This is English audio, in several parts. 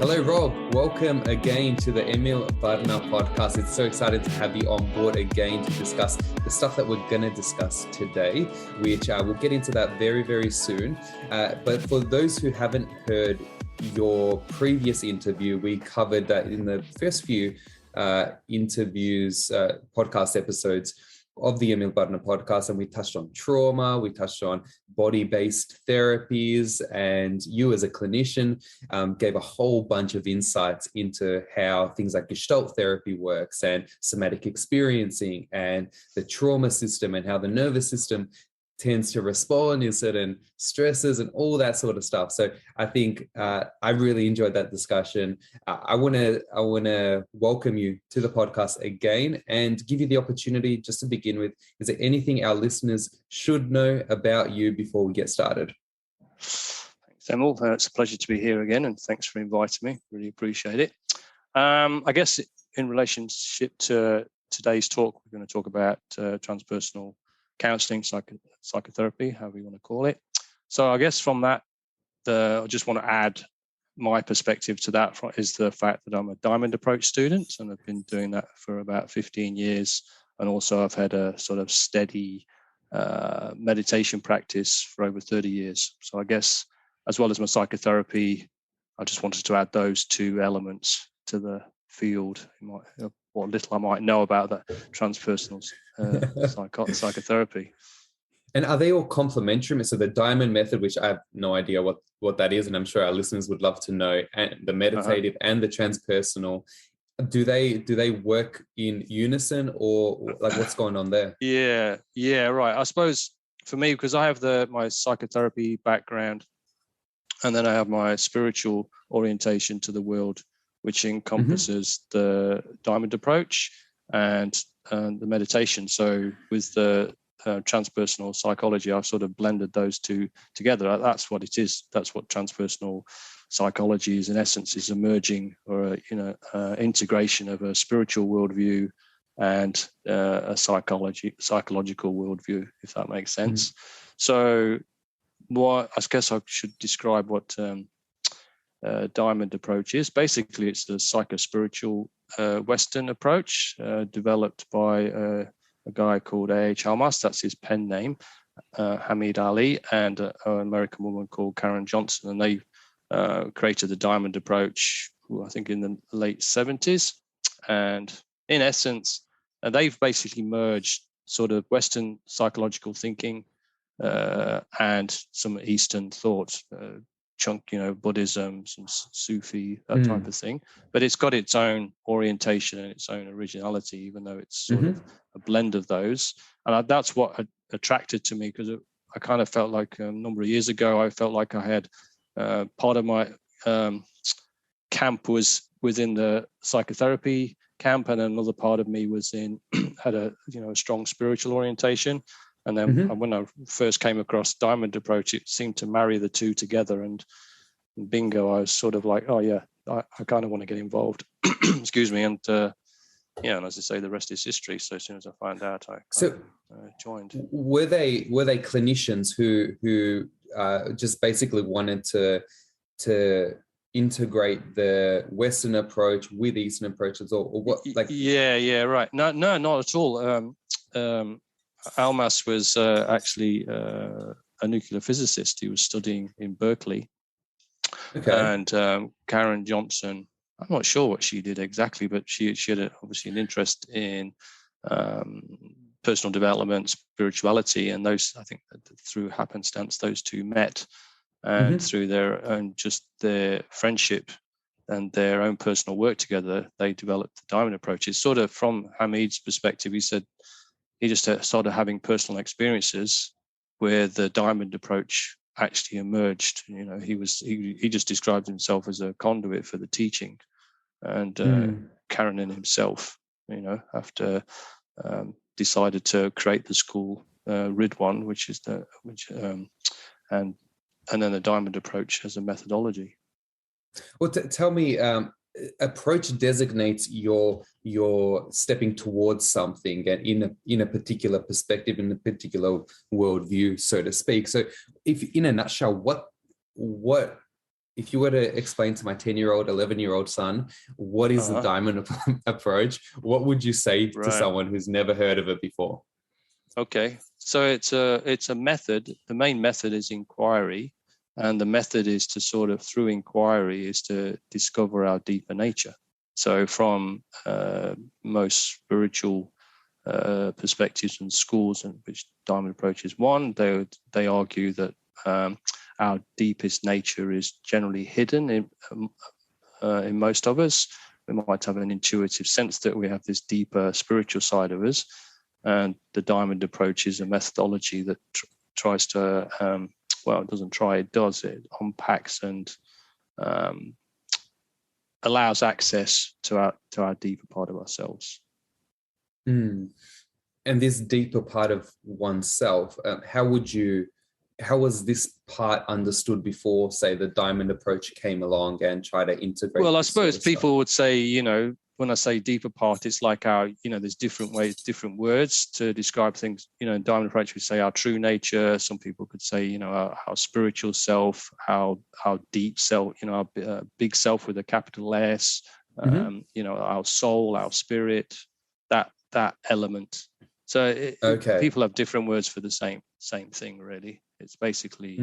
Hello, Rob. Welcome again to the Emil podcast. It's so exciting to have you on board again to discuss the stuff that we're going to discuss today, which we'll get into that very, very soon. But for those who haven't heard your previous interview, we covered that in the first few interviews, podcast episodes of the Emil podcast, and we touched on trauma, we touched on body-based therapies, and you as a clinician gave a whole bunch of insights into how things like Gestalt therapy works and somatic experiencing and the trauma system and how the nervous system tends to respond in certain stresses and all that sort of stuff. So I think I really enjoyed that discussion. I want to welcome you to the podcast again and give you the opportunity just to begin with. Is there anything our listeners should know about you before we get started? Thanks, Emil. It's a pleasure to be here again, and thanks for inviting me. Really appreciate it. I guess in relationship to today's talk, we're going to talk about transpersonal counseling, psychotherapy, however you want to call it. So I guess from that, I just want to add my perspective to that is the fact that I'm a Diamond Approach student, and I've been doing that for about 15 years. And also I've had a sort of steady meditation practice for over 30 years. So I guess as well as my psychotherapy, I just wanted to add those two elements to the field. What little I might know about that transpersonal psychotherapy. And are they all complementary? So the Diamond method, which I have no idea what that is, and I'm sure our listeners would love to know, and the meditative and the transpersonal, do they work in unison, or like what's going on there? Yeah, right. I suppose for me, because I have my psychotherapy background, and then I have my spiritual orientation to the world, which encompasses the Diamond Approach and the meditation. So with the transpersonal psychology, I've sort of blended those two together. That's what it is. That's what transpersonal psychology is, in essence, is emerging, or integration of a spiritual worldview and a psychological worldview, if that makes sense. So I guess I should describe what Diamond Approach is. Basically, it's the psycho-spiritual Western approach developed by a guy called A.H. Almas, that's his pen name, Hamid Ali, and an American woman called Karen Johnson. And they created the Diamond Approach, I think, in the late 70s. And in essence, they've basically merged sort of Western psychological thinking and some Eastern thought, Buddhism, some Sufi, that type of thing. But it's got its own orientation and its own originality, even though it's sort of a blend of those. And that's what attracted to me, because I kind of felt like a number of years ago, I felt like I had part of my camp was within the psychotherapy camp, and another part of me had a strong spiritual orientation. And then when I first came across Diamond Approach, it seemed to marry the two together. And bingo, I was sort of like, oh yeah, I kind of want to get involved. Excuse me. And and as I say, the rest is history. So as soon as I found out, I joined. Were they clinicians who just basically wanted to integrate the Western approach with Eastern approaches, or what? Like, yeah, right. No, not at all. Almas was actually a nuclear physicist. He was studying in Berkeley. Okay. And Karen Johnson, I'm not sure what she did exactly, but she had obviously an interest in personal development, spirituality, and those, I think, through happenstance, those two met, and through their friendship and their own personal work together, they developed the Diamond Approach. It's sort of, from Hamid's perspective, he said he just started having personal experiences where the Diamond Approach actually emerged. He just described himself as a conduit for the teaching, and Karen and himself, after decided to create the school Ridwan, and then the Diamond Approach as a methodology. Well, tell me, approach designates your stepping towards something, and in a particular perspective, in a particular worldview, so to speak. So, if in a nutshell, what if you were to explain to my 10-year-old, 11-year-old son, what is the diamond approach, what would you say to someone who's never heard of it before? Okay, so it's a method. The main method is inquiry, and the method is to sort of, through inquiry, is to discover our deeper nature. So from most spiritual perspectives and schools, in which diamond approach is one, they argue that our deepest nature is generally hidden in most of us. We might have an intuitive sense that we have this deeper spiritual side of us, and the diamond approach is a methodology that tries to, it doesn't try, it does. It unpacks and allows access to our deeper part of ourselves. And this deeper part of oneself, how was this part understood before, say, the diamond approach came along and tried to integrate? Well, I suppose people would say, when I say deeper part, it's like our, there's different ways, different words to describe things. In diamond approach, we say our true nature. Some people could say, our spiritual self, our deep self, our big self with a capital S, our soul, our spirit, that element. So people have different words for the same thing, really. It's basically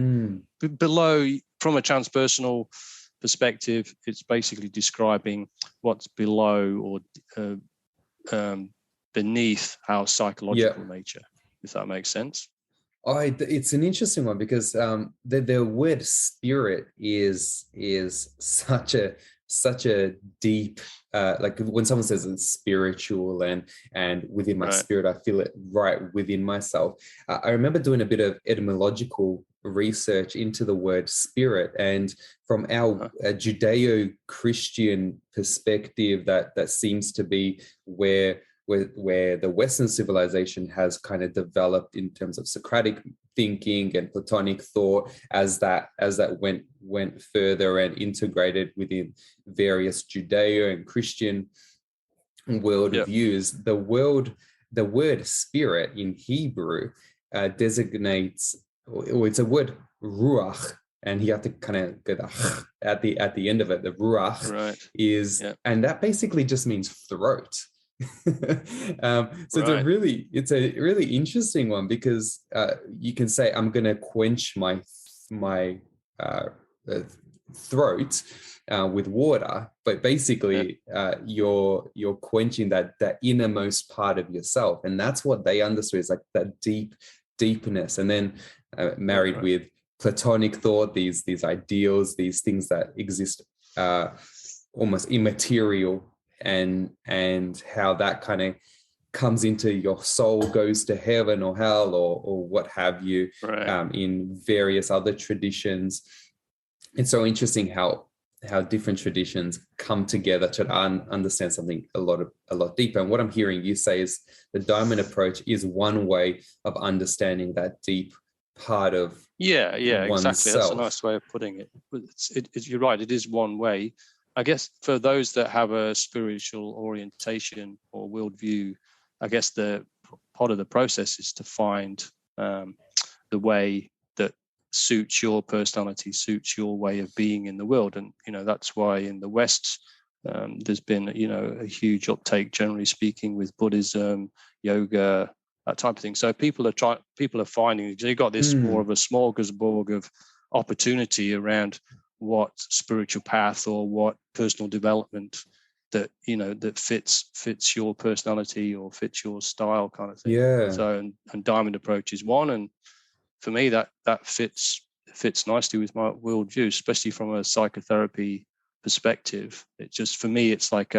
below, from a transpersonal perspective, it's basically describing what's below or beneath our psychological nature, if that makes sense. It's an interesting one because the word spirit is such a deep, like when someone says it's spiritual and within my spirit, I feel it right within myself. I remember doing a bit of etymological research into the word spirit, and from our Judeo-Christian perspective, that seems to be where the Western civilization has kind of developed in terms of Socratic thinking and Platonic thought, as that went further and integrated within various Judeo and Christian worldviews. The word spirit in Hebrew designates, or it's a word ruach, and you have to kind of get at the end of it. The ruach is, and that basically just means throat. It's a really interesting one, because you can say, I'm going to quench my throat with water, but basically you're quenching that innermost part of yourself, and that's what they understood, is like that deepness. And then married with Platonic thought, these ideals, these things that exist almost immaterial, and how that kind of comes into your soul, goes to heaven or hell or what have you, in various other traditions. It's so interesting how different traditions come together to understand something a lot deeper. And what I'm hearing you say is the diamond approach is one way of understanding that deep part of oneself. Exactly. That's a nice way of putting it. You're right, it is one way. I guess for those that have a spiritual orientation or worldview, I guess the part of the process is to find the way that suits your personality, suits your way of being in the world. And, that's why in the West, there's been, a huge uptake, generally speaking, with Buddhism, yoga, that type of thing. So people are finding, you've got this more of a smorgasbord of opportunity around what spiritual path or what personal development that that fits your personality or fits your style, kind of thing. So and diamond approach is one, and for me that fits nicely with my worldview, especially from a psychotherapy perspective. It just, for me, it's like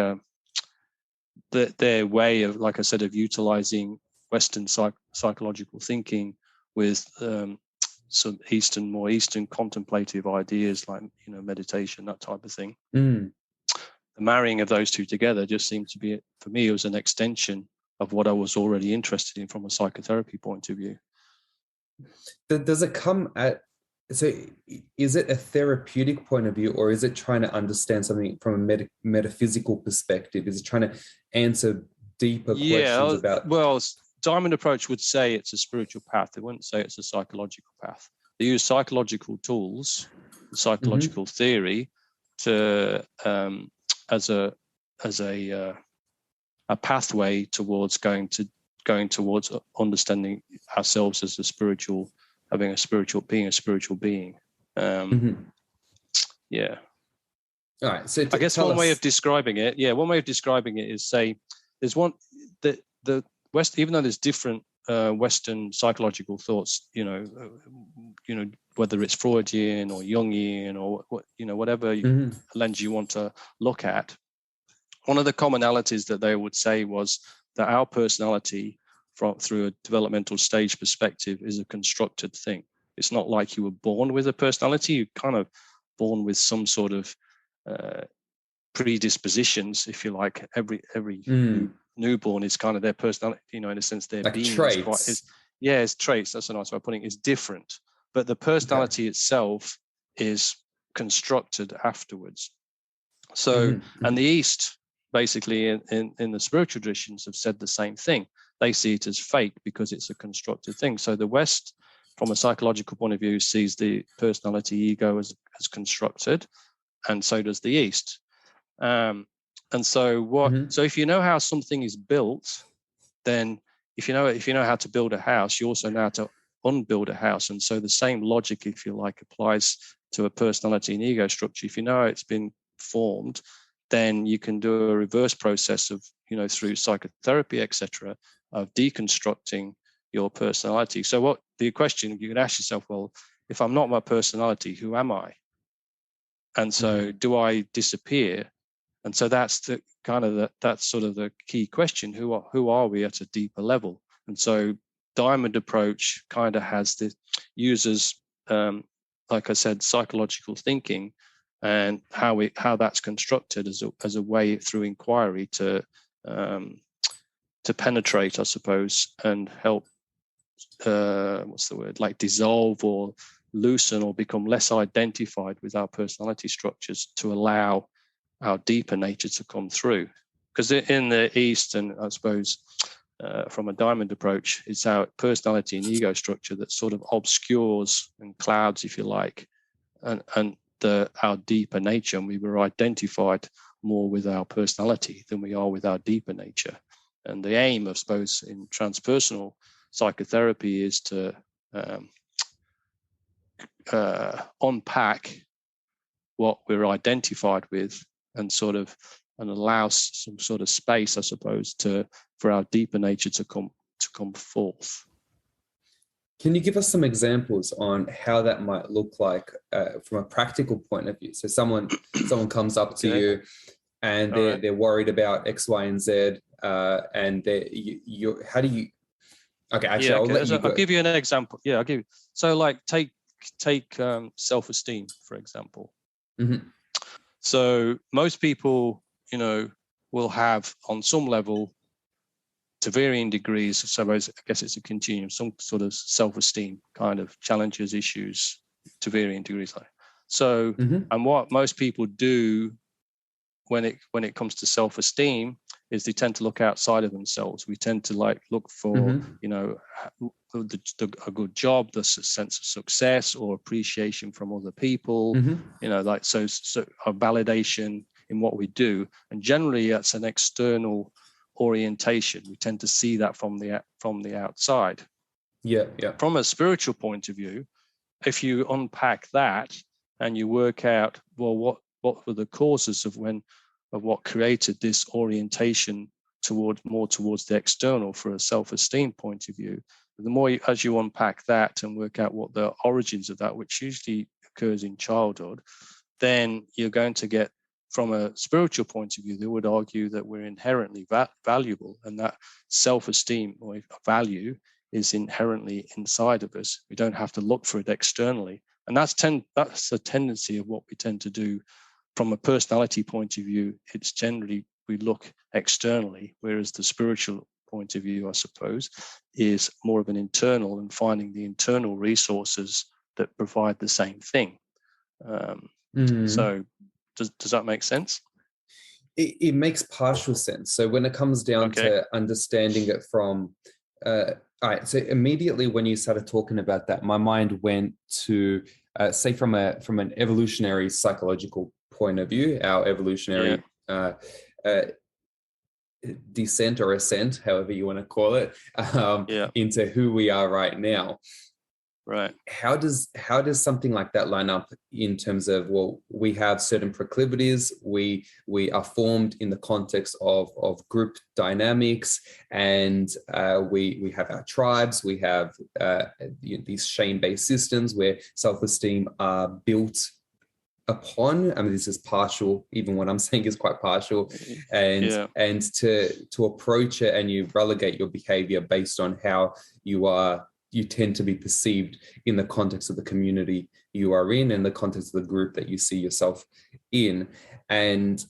their way of, like I said, of utilizing Western psychological thinking with some more Eastern contemplative ideas, like meditation, that type of thing. The marrying of those two together just seemed to be, for me, it was an extension of what I was already interested in from a psychotherapy point of view. Does it come at, so is it a therapeutic point of view, or is it trying to understand something from a metaphysical perspective? Is it trying to answer deeper questions about? Well, diamond approach would say it's a spiritual path. They wouldn't say it's a psychological path. They use psychological tools psychological theory to as a pathway towards going towards understanding ourselves as being a spiritual being. Yeah. All right. So I guess one way of describing it is, say, there's one the West, even though there's different Western psychological thoughts, whether it's Freudian or Jungian or whatever lens you want to look at. One of the commonalities that they would say was that our personality, through a developmental stage perspective, is a constructed thing. It's not like you were born with a personality. You're kind of born with some sort of predispositions, if you like. Every newborn is kind of their personality, in a sense, their like being traits. It's traits. That's a nice way of putting it. It's different, but the personality itself is constructed afterwards. So, and the East, basically, in the spiritual traditions, have said the same thing. They see it as fake because it's a constructed thing. So the West, from a psychological point of view, sees the personality ego as constructed, and so does the East. And so so if you know how something is built, then if you know how to build a house, you also know how to unbuild a house. And so the same logic, if you like, applies to a personality and ego structure. If you know how it's been formed, then you can do a reverse process of, through psychotherapy, etc., of deconstructing your personality. So what the question you can ask yourself, well, if I'm not my personality, who am I? And so do I disappear? And so that's the kind of that's sort of the key question. Who are we at a deeper level? And so Diamond approach kind of uses, like I said, psychological thinking and how that's constructed as a way through inquiry to penetrate, I suppose, and help like dissolve or loosen or become less identified with our personality structures to allow our deeper nature to come through. Because in the East, and I suppose from a Diamond approach, it's our personality and ego structure that sort of obscures and clouds, if you like, and our deeper nature. And we were identified more with our personality than we are with our deeper nature. And the aim, I suppose, in transpersonal psychotherapy is to unpack what we're identified with and allow some sort of space, I suppose, for our deeper nature to come forth. Can you give us some examples on how that might look like from a practical point of view? So someone comes up to you and they're worried about X, Y, and Z, and how do you? Okay, actually, I'll let you go. I'll give you an example. Yeah, I'll give you. So, like, take self-esteem, for example. So most people, will have on some level, to varying degrees, so I guess it's a continuum, some sort of self-esteem kind of challenges, issues to varying degrees. So, and what most people do when it comes to self-esteem is they tend to look outside of themselves. We tend to look for, a good job, the sense of success or appreciation from other people, so a validation in what we do. And generally that's an external orientation. We tend to see that from the outside. Yeah. From a spiritual point of view, if you unpack that and you work out, well, what were the causes of what created this orientation towards the external for a self-esteem point of view, the more as you unpack that and work out what the origins of that, which usually occurs in childhood, then you're going to get, from a spiritual point of view, they would argue that we're inherently valuable, and that self-esteem or value is inherently inside of us. We don't have to look for it externally. And that's a tendency of what we tend to do from a personality point of view. It's generally we look externally, whereas the spiritual point of view, I suppose, is more of an internal and finding the internal resources that provide the same thing. So does that make sense? It makes partial sense. So when it comes down to understanding it from All right. So immediately when you started talking about that, my mind went to say from an evolutionary psychological point of view, our evolutionary uh, descent or ascent, however you want to call it, into who we are right now. Right. How does something like that line up in terms of, well, we have certain proclivities, we are formed in the context of group dynamics, and we have our tribes, we have these shame-based systems where self-esteem are built upon. I mean, this is partial, even what I'm saying is quite partial, and to approach it, and you relegate your behavior based on how you tend to be perceived in the context of the community you are in and the context of the group that you see yourself in. And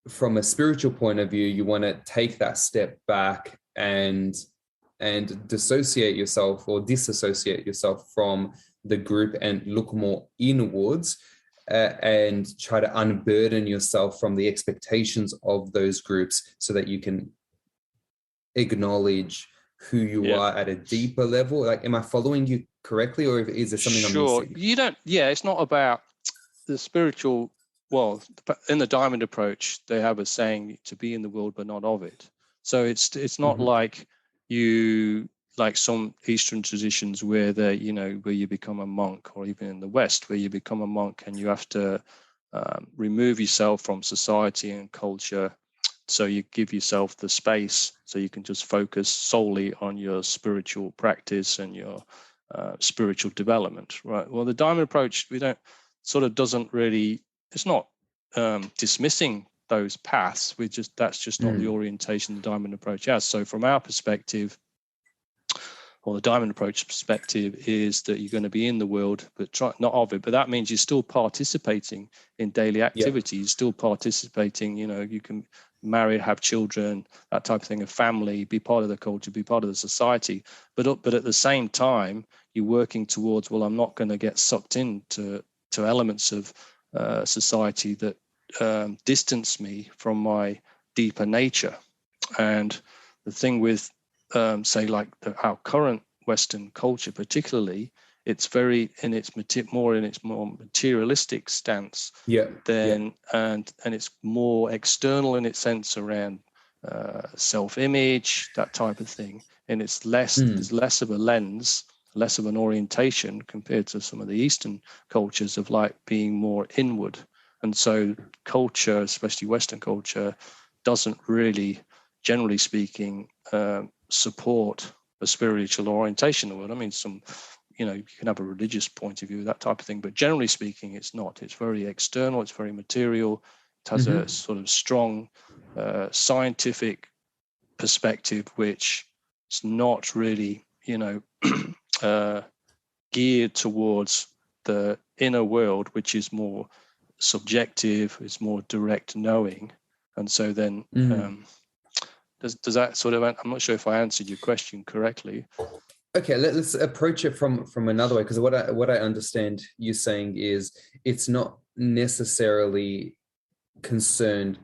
from a spiritual point of view, you want to take that step back and disassociate yourself from the group and look more inwards, and try to unburden yourself from the expectations of those groups so that you can acknowledge who you are at a deeper level. Like, am I following you correctly, or is there something I'm missing? You don't. Yeah, it's not about the spiritual. Well, in the diamond approach, they have a saying to be in the world but not of it. So it's not like some Eastern traditions where where you become a monk, or even in the West where you become a monk and you have to remove yourself from society and culture. So you give yourself the space so you can just focus solely on your spiritual practice and your spiritual development, right? Well, the diamond approach, doesn't really, it's not dismissing those paths. That's just not the orientation the diamond approach has. So from our perspective, or the diamond approach perspective, is that you're going to be in the world, but not of it. But that means you're still participating in daily activities, You're still participating, you can marry, have children, that type of thing, a family, be part of the culture, be part of the society. But at the same time, you're working towards, well, I'm not going to get sucked into elements of society that distance me from my deeper nature. And the thing with our current Western culture, particularly, it's very in its more materialistic stance. And it's more external in its sense around self-image, that type of thing. And it's there's less of a lens, less of an orientation compared to some of the Eastern cultures of being more inward. And so culture, especially Western culture, doesn't really, generally speaking, support a spiritual orientation in the world. I mean, you can have a religious point of view, that type of thing, but generally speaking, it's not. It's very external, it's very material, it has a sort of strong scientific perspective, which is not really, geared towards the inner world, which is more subjective, it's more direct knowing. And so then does that sort of, I'm not sure if I answered your question correctly. Okay, let's approach it from another way, because what I understand you saying is it's not necessarily concerned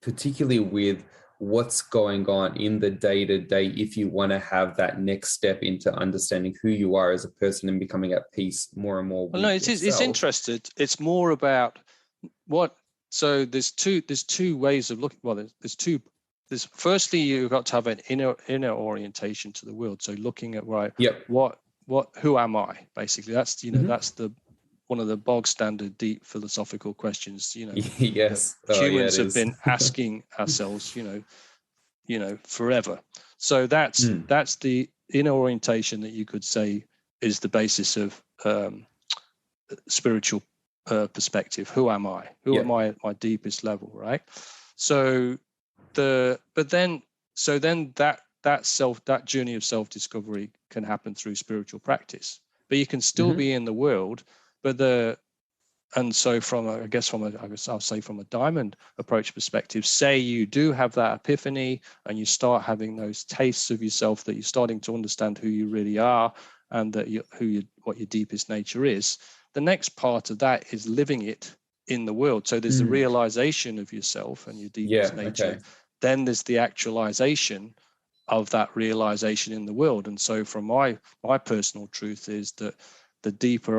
particularly with what's going on in the day-to-day if you want to have that next step into understanding who you are as a person and becoming at peace more and more with yourself. It's interested. It's more about what. So there's two ways of looking. Well, there's firstly, you've got to have an inner orientation to the world. So looking at who am I? Basically, that's that's the one of the bog standard deep philosophical questions. Yes, humans have been asking ourselves. Forever. So that's the inner orientation that you could say is the basis of spiritual perspective. Who am I? Who am I at my deepest level? Right. So that journey of self-discovery can happen through spiritual practice, but you can still be in the world. And so I'll say from a diamond approach perspective, say you do have that epiphany and you start having those tastes of yourself, that you're starting to understand who you really are and that what your deepest nature is. The next part of that is living it in the world. So there's the realization of yourself and your deepest nature. Okay. Then there's the actualization of that realization in the world. And so from my personal truth is that the deeper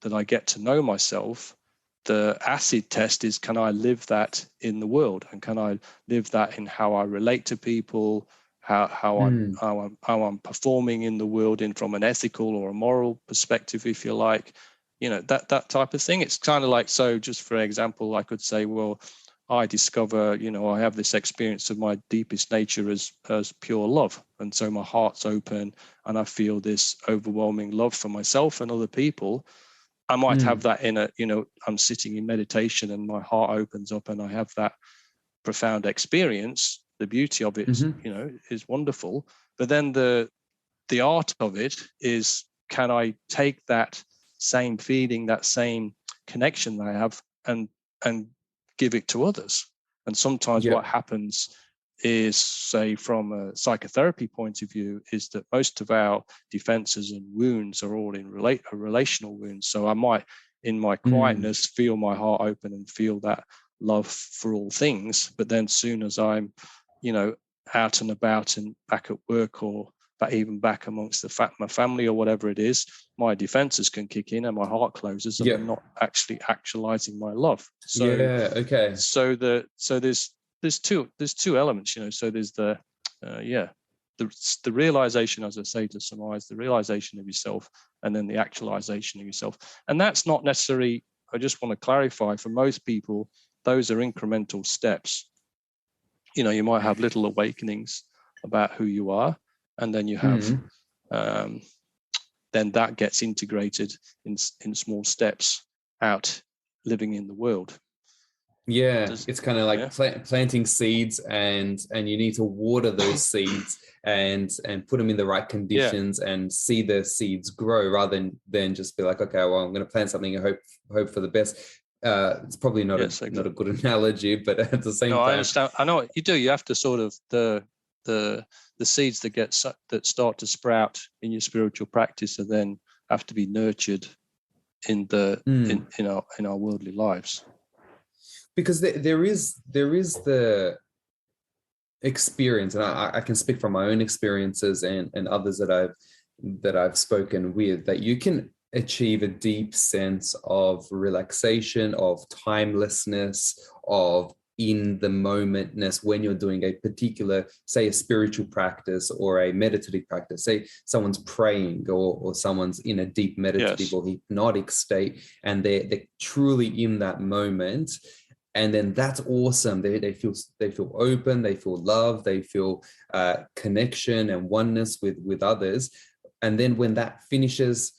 that I get to know myself, the acid test is, can I live that in the world, and can I live that in how I relate to people, how I'm performing in the world, in from an ethical or a moral perspective, if you like, that type of thing. It's kind of like, so just for example, I could say, well, I discover, I have this experience of my deepest nature as pure love. And so my heart's open and I feel this overwhelming love for myself and other people. I might have that I'm sitting in meditation and my heart opens up and I have that profound experience. The beauty of it, is wonderful. But then the art of it is, can I take that same feeling, that same connection that I have, and give it to others? And sometimes what happens is, say, from a psychotherapy point of view, is that most of our defenses and wounds are all in relational wounds. So I might, in my quietness, feel my heart open and feel that love for all things. But then soon as I'm, out and about and back at work, or even back amongst my family or whatever it is, my defenses can kick in and my heart closes and I'm not actually actualizing my love. So So there's two elements, So there's the realization, as I say, to summarize, the realization of yourself, and then the actualization of yourself. And that's not necessarily, I just want to clarify, for most people, those are incremental steps. You might have little awakenings about who you are, and then you have then that gets integrated in small steps out living in the world. It's kind of like planting seeds, and you need to water those seeds and put them in the right conditions and see the seeds grow, rather than just be like, okay, well, I'm going to plant something and hope for the best. It's probably not a good analogy, but at the same time, I understand. I know what you do. You have to sort of the seeds that start to sprout in your spiritual practice, and then have to be nurtured in our worldly lives. Because there is the experience, and I can speak from my own experiences and others that I've spoken with, that you can achieve a deep sense of relaxation, of timelessness, of in the momentness when you're doing a particular, say, a spiritual practice or a meditative practice. Say someone's praying or someone's in a deep meditative or hypnotic state, and they're truly in that moment. And then that's awesome. They feel open, they feel love, they feel connection and oneness with others. And then when that finishes,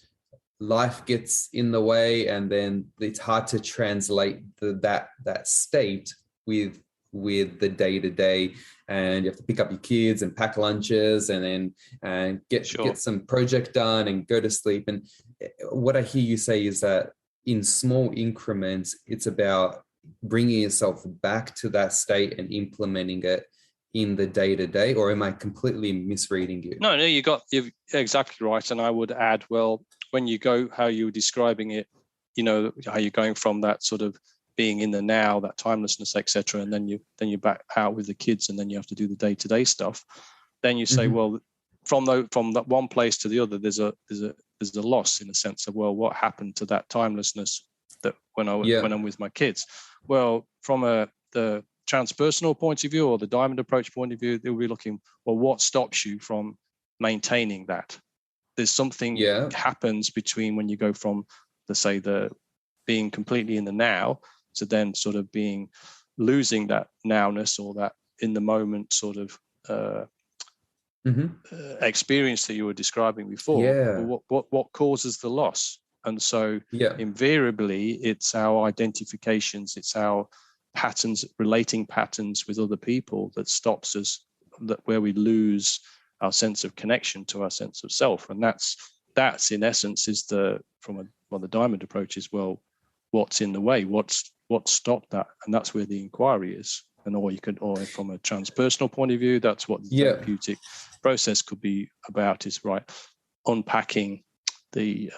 life gets in the way, and then it's hard to translate that state with the day-to-day, and you have to pick up your kids and pack lunches and then get some project done and go to sleep. And what I hear you say is that in small increments, it's about bringing yourself back to that state and implementing it in the day-to-day. Or am I completely misreading you? No, you're exactly right. And I would add, well, when you go, how you were describing it, how you're going from that sort of being in the now, that timelessness, etc., and then you're back out with the kids, and then you have to do the day-to-day stuff. Then you say, well, from that one place to the other, there's a loss, in a sense of, well, what happened to that timelessness that when I'm with my kids? Well, from the transpersonal point of view, or the diamond approach point of view, they'll be looking, well, what stops you from maintaining that? There's something happens between when you go from the being completely in the now to then sort of losing that nowness, or that in the moment sort of experience that you were describing before. What causes the loss? And so invariably it's our identifications, it's our patterns, relating patterns with other people, that stops us, where we lose our sense of connection to our sense of self. And that's in essence is the diamond approach is, well, what's in the way? What stopped that? And that's where the inquiry is. And or from a transpersonal point of view, that's what the therapeutic process could be about, is unpacking the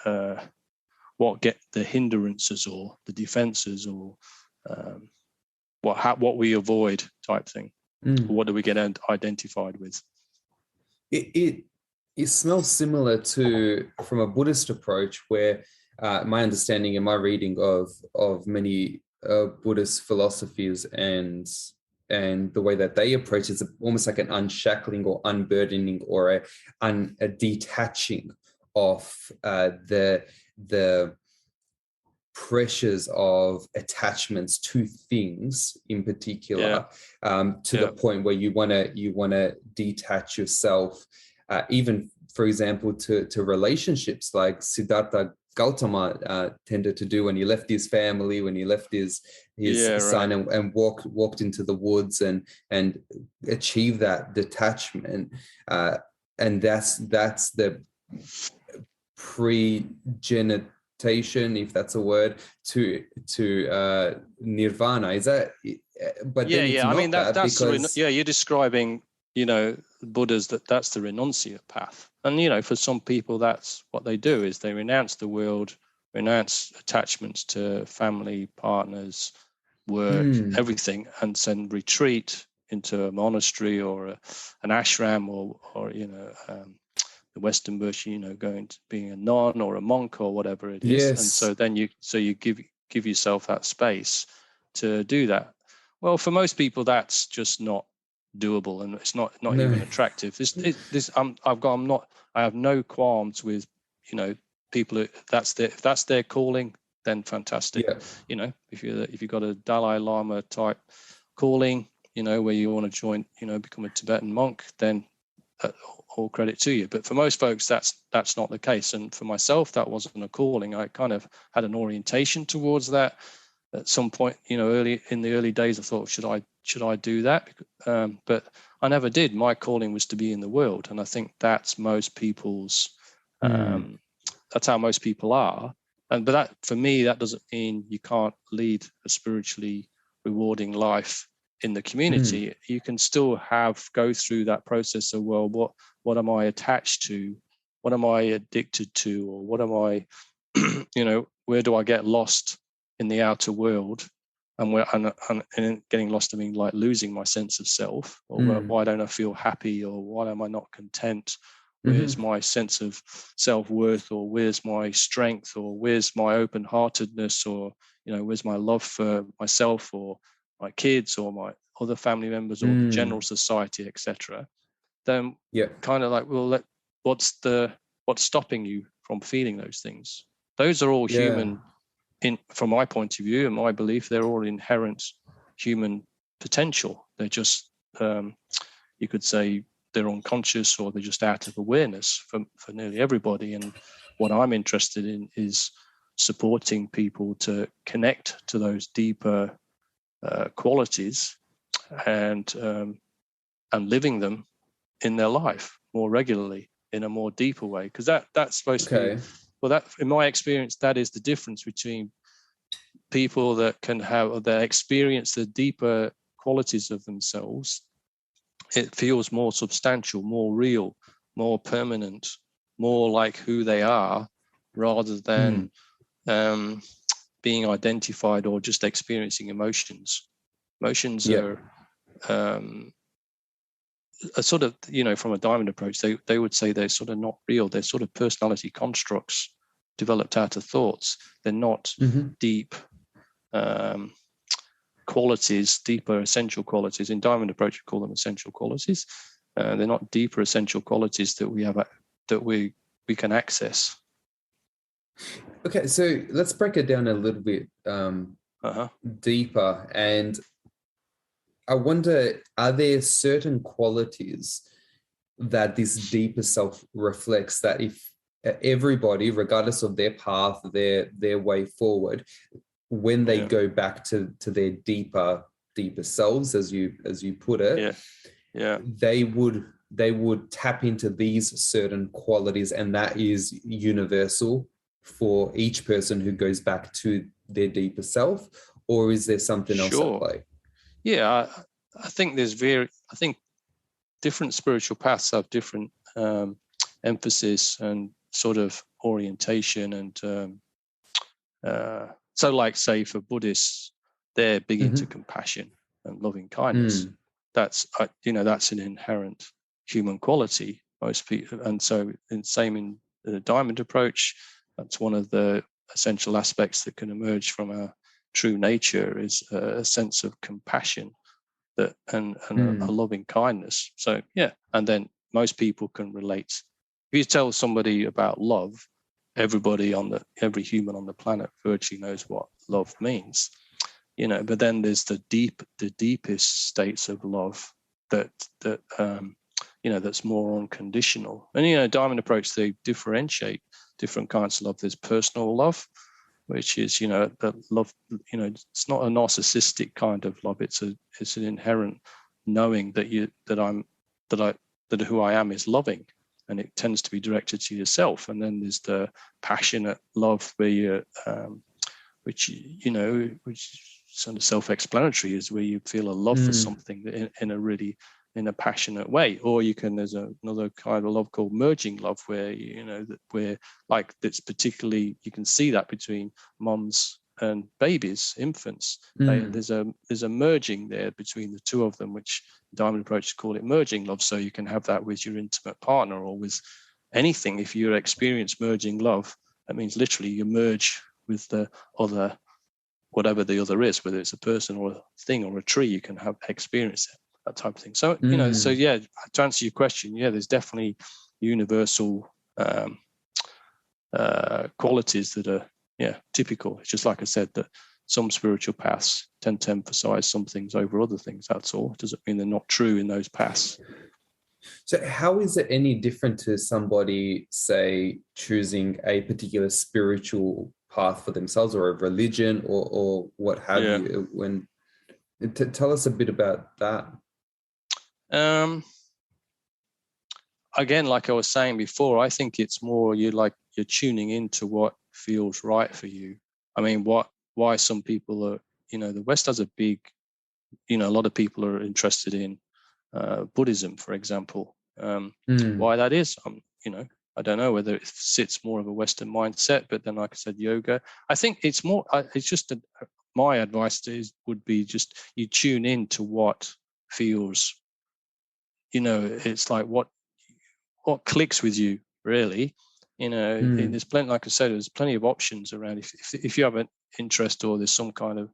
the hindrances or the defenses, or what we avoid type thing. What do we get identified with? it smells similar to from a Buddhist approach, where my understanding and my reading of many Buddhist philosophies and the way that they approach is almost like an unshackling or unburdening or a detaching of the pressures of attachments to things in particular, to the point where you want to detach yourself, even for example to relationships, like Siddhartha Gautama tended to do when he left his family, when he left his son, and walked into the woods and achieved that detachment, and that's the pre-genitation, if that's a word, to nirvana. Is that? But then it's not. I mean, that's because you're describing, Buddha's that's the renunciate path, and for some people that's what they do, is they renounce the world, renounce attachments to family, partners, work, everything, and then retreat into a monastery or an ashram or the Western version, going to being a nun or a monk or whatever it is. Yes. And so then you give yourself that space to do that. Well, for most people, that's just not doable, and it's not even attractive. I have no qualms with, people if that's their calling, then fantastic. Yeah. If you got a Dalai Lama type calling, where you want to join, become a Tibetan monk, then all credit to you. But for most folks, that's not the case. And for myself, that wasn't a calling. I kind of had an orientation towards that at some point. Early in the early days, I thought, should I do that? But I never did. My calling was to be in the world, and I think that's most people's. That's how most people are. But that, for me, that doesn't mean you can't lead a spiritually rewarding life in the community. You can still go through that process of, well, what am I attached to? What am I addicted to? Or what am I, where do I get lost in the outer world? And getting lost, I mean, like losing my sense of self, or why don't I feel happy, or why am I not content? Where's my sense of self-worth, or where's my strength, or where's my open-heartedness, or where's my love for myself or my kids or my other family members or the general society, etc. Then kind of like, well, what's stopping you from feeling those things? Those are all human. From my point of view and my belief, they're all inherent human potential. They're just, you could say, they're unconscious, or they're just out of awareness for nearly everybody. And what I'm interested in is supporting people to connect to those deeper qualities and living them in their life more regularly, in a more deeper way. Because that's supposed to be, well, that, in my experience, that is the difference between people that experience the deeper qualities of themselves. It feels more substantial, more real, more permanent, more like who they are, rather than being identified or just experiencing emotions. Emotions are a sort of, from a diamond approach, they would say they're sort of not real. They're sort of personality constructs developed out of thoughts. They're not deep qualities, deeper essential qualities. In diamond approach, we call them essential qualities. They're not deeper essential qualities that we have, that we can access. Okay, so let's break it down a little bit deeper. And I wonder, are there certain qualities that this deeper self reflects, that if everybody, regardless of their path, their way forward, when they go back to their deeper selves, as you put it, they would tap into these certain qualities, and that is universal for each person who goes back to their deeper self? Or is there something else at play? Yeah, I think I think different spiritual paths have different emphasis and sort of orientation, and so, like, say, for Buddhists, they're big into compassion and loving kindness. That's that's an inherent human quality. most people, and so same in the diamond approach. That's one of the essential aspects that can emerge from our true nature, is a sense of compassion that and a loving kindness. So yeah, and then most people can relate. If you tell somebody about love, every human on the planet virtually knows what love means, but then there's the deepest states of love that that's more unconditional. And diamond approach, they differentiate different kinds of love. There's personal love, which is that love, it's not a narcissistic kind of love. It's an inherent knowing that who I am is loving, and it tends to be directed to yourself. And then there's the passionate love, where you which sort of self-explanatory, is where you feel a love for something in a passionate way. Or there's another kind of love called merging love, where that's particularly, you can see that between moms and babies, infants. There's a merging there between the two of them, which diamond approach call it merging love. So you can have that with your intimate partner or with anything. If you experience merging love, that means literally you merge with the other, whatever the other is, whether it's a person or a thing or a tree. You can experience it, that type of thing. So so yeah, to answer your question, yeah, there's definitely universal qualities that are typical. It's just like I said, that some spiritual paths tend to emphasize some things over other things. That's all. It doesn't mean they're not true in those paths. So how is it any different to somebody, say, choosing a particular spiritual path for themselves, or a religion, or what have you? Tell us a bit about that. Again, like I was saying before, I think it's more you're tuning into what feels right for you. I mean, why some people are, the West has a big, a lot of people are interested in Buddhism, for example. Why that is, I don't know, whether it sits more of a Western mindset, but then, like I said, yoga. I think it's more, it's just my advice would be just you tune in to what feels, it's like what clicks with you, really. There's plenty, like I said, there's plenty of options around. If you have an interest, or there's some kind of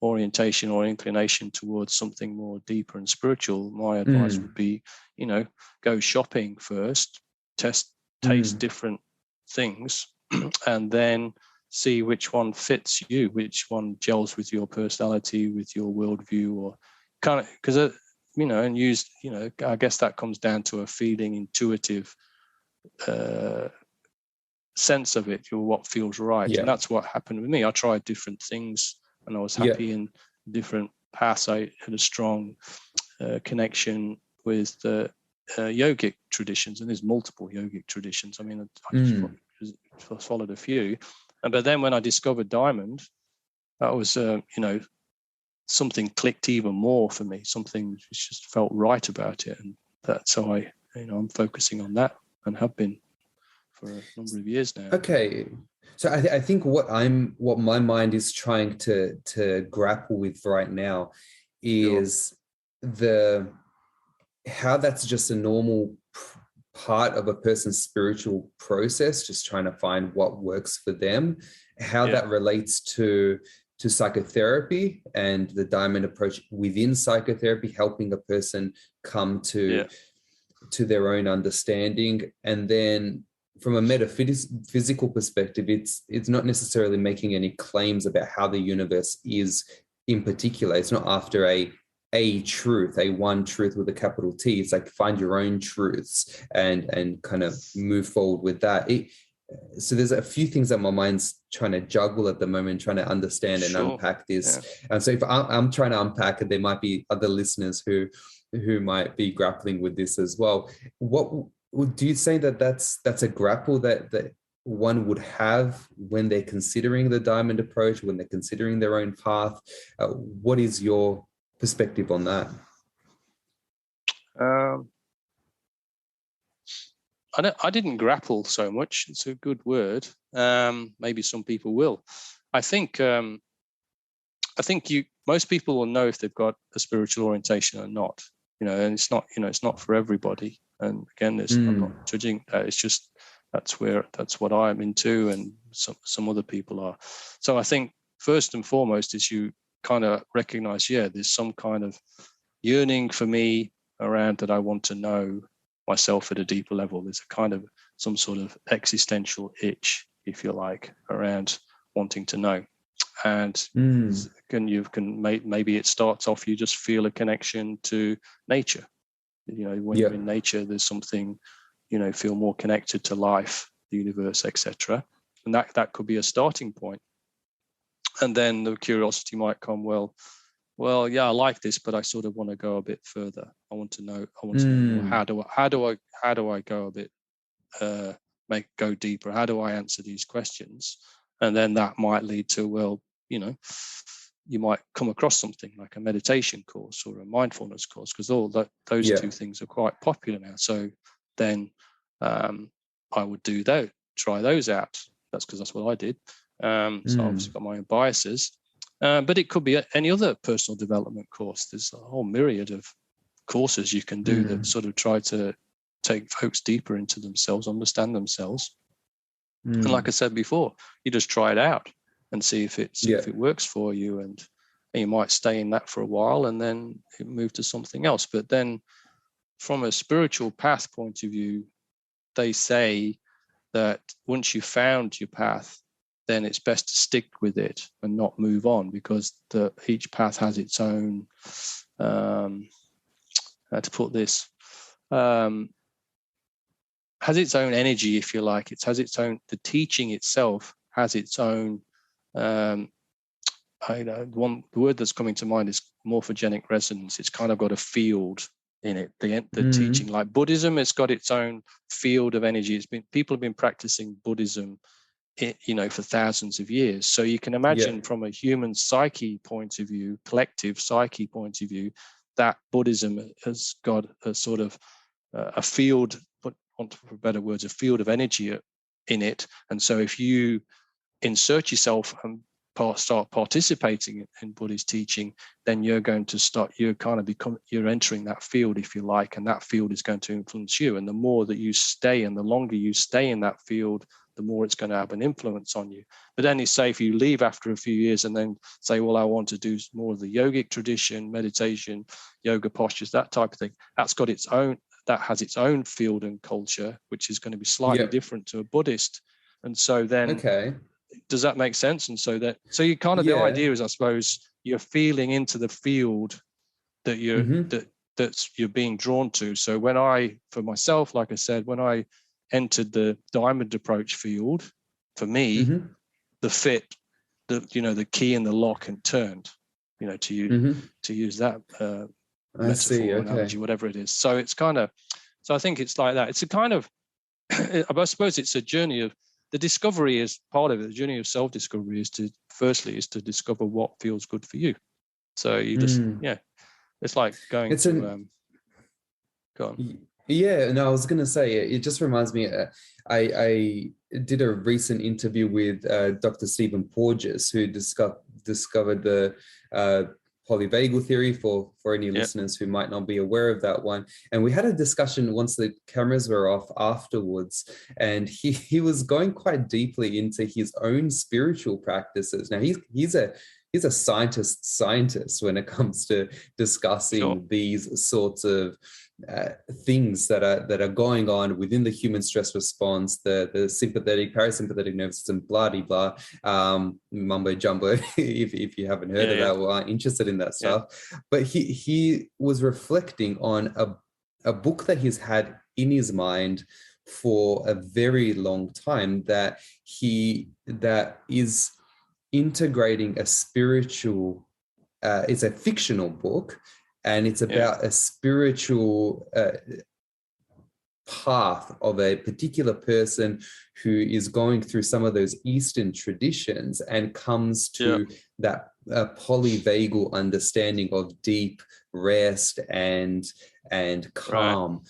orientation or inclination towards something more deeper and spiritual, my advice would be, go shopping first, taste different things, and then see which one fits you, which one gels with your personality, with your worldview, or kind of, because and use, I guess that comes down to a feeling, intuitive sense of it, or what feels right. And that's what happened with me. I tried different things, and I was happy in different paths. I had a strong connection with the yogic traditions, and there's multiple yogic traditions. I mean, I just followed a few, but then when I discovered diamond, that was something clicked even more for me. Something just felt right about it, and that's how I'm focusing on that, and have been for a number of years now. Okay, so I think what my mind is trying to grapple with right now is how that's just a normal part of a person's spiritual process, just trying to find what works for them, how that relates to psychotherapy and the diamond approach within psychotherapy, helping a person come to their own understanding. And then from a metaphysical perspective, it's not necessarily making any claims about how the universe is in particular. It's not after a truth, a one truth with a capital T. It's like find your own truths and kind of move forward with that. So there's a few things that my mind's trying to juggle at the moment, trying to understand and unpack this. And so if I'm trying to unpack it, there might be other listeners who might be grappling with this as well. What do you say that's a grapple that one would have when they're considering the diamond approach, when they're considering their own path? What is your perspective on that? I didn't grapple so much. It's a good word. Maybe some people will. I think most people will know if they've got a spiritual orientation or not. And it's not for everybody. And again, I'm not judging that. It's just that's what I'm into, and some other people are. So I think first and foremost is you kind of recognize, there's some kind of yearning for me around that. I want to know myself at a deeper level. There's a kind of some sort of existential itch, if you like, around wanting to know. And maybe it starts off, you just feel a connection to nature. When you're in nature, there's something, feel more connected to life, the universe, etc. And that could be a starting point. And then the curiosity might come, well, I like this, but I sort of want to go a bit further. I want to know how do I go a bit, go deeper? How do I answer these questions? And then that might lead to, you might come across something like a meditation course or a mindfulness course, because those two things are quite popular now. So then I would try those out. That's because that's what I did. So I've obviously got my own biases. But it could be any other personal development course. There's a whole myriad of courses you can do that sort of try to take folks deeper into themselves, understand themselves. And like I said before, you just try it out and see if it works for you, and you might stay in that for a while and then move to something else. But then from a spiritual path point of view, they say that once you've found your path, then it's best to stick with it and not move on, because each path has its own, how to put this, has its own energy, if you like. It has its own, the teaching itself has its own, the word that's coming to mind is morphogenic resonance. It's kind of got a field in it. The teaching, like Buddhism, it's got its own field of energy. People have been practicing Buddhism, for thousands of years. So you can imagine from a human psyche point of view, collective psyche point of view, that Buddhism has got a sort of a field, but for better words, a field of energy in it. And so if you insert yourself and start participating in Buddhist teaching, then you're going to you're entering that field, if you like, and that field is going to influence you. And the more that you stay and the longer you stay in that field, the more it's going to have an influence on you. But then if you leave after a few years and then say, well, I want to do more of the yogic tradition, meditation, yoga postures, that type of thing, that has its own field and culture, which is going to be slightly different to a Buddhist. And so then, does that make sense? And so you kind of, the idea is, I suppose, you're feeling into the field that you're being drawn to. So for myself, like I said, when I entered the diamond approach field, for me, the key in the lock and turned, to use that metaphor, analogy, whatever it is. So it's kind of, so I think it's like that. It's a kind of, I suppose it's a journey of, the discovery is part of it. The journey of self-discovery is to discover what feels good for you. So you just, it's like going go on. Yeah, no, I was going to say, it just reminds me, I did a recent interview with Dr. Stephen Porges, who discovered the polyvagal theory for any listeners who might not be aware of that one. And we had a discussion once the cameras were off afterwards, and he was going quite deeply into his own spiritual practices. Now he's a scientist when it comes to discussing these sorts of things that are going on within the human stress response, the sympathetic, parasympathetic nervous system, blah de blah, mumbo jumbo. if you haven't heard of that or aren't interested in that stuff, but he was reflecting on a book that he's had in his mind for a very long time, that is integrating a spiritual. It's a fictional book. And it's about a spiritual path of a particular person who is going through some of those Eastern traditions and comes to that polyvagal understanding of deep rest and calm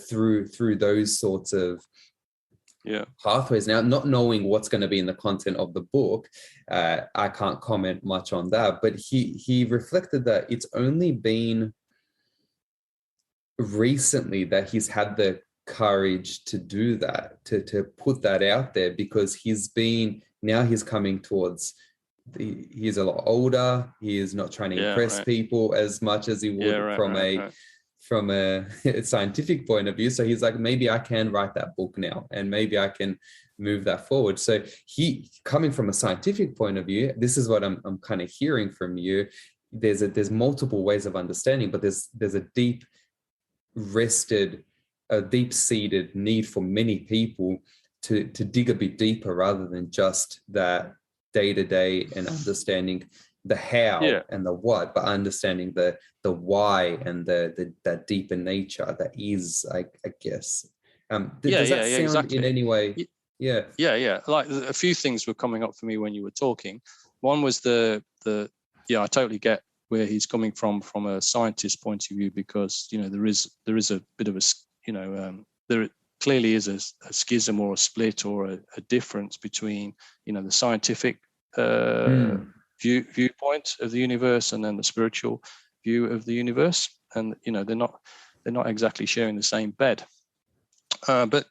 through those sorts of pathways. Now, not knowing what's going to be in the content of the book, I can't comment much on that, but he reflected that it's only been recently that he's had the courage to do that, to put that out there, because he's coming towards he's a lot older. He is not trying to impress people as much as he would from a scientific point of view. So he's like, maybe I can write that book now, and maybe I can move that forward. So he, coming from a scientific point of view, this is what I'm kind of hearing from you. There's multiple ways of understanding, but there's a deep-seated need for many people to dig a bit deeper, rather than just that day-to-day and understanding the how and the what, but understanding the why and that deeper nature that is, I guess. Does that sound exactly in any way? Yeah. Like a few things were coming up for me when you were talking. One was I totally get where he's coming from a scientist point of view, because there is a bit of a there clearly is a schism or a split or a difference between the scientific viewpoint of the universe and then the spiritual view of the universe, and they're not exactly sharing the same bed. But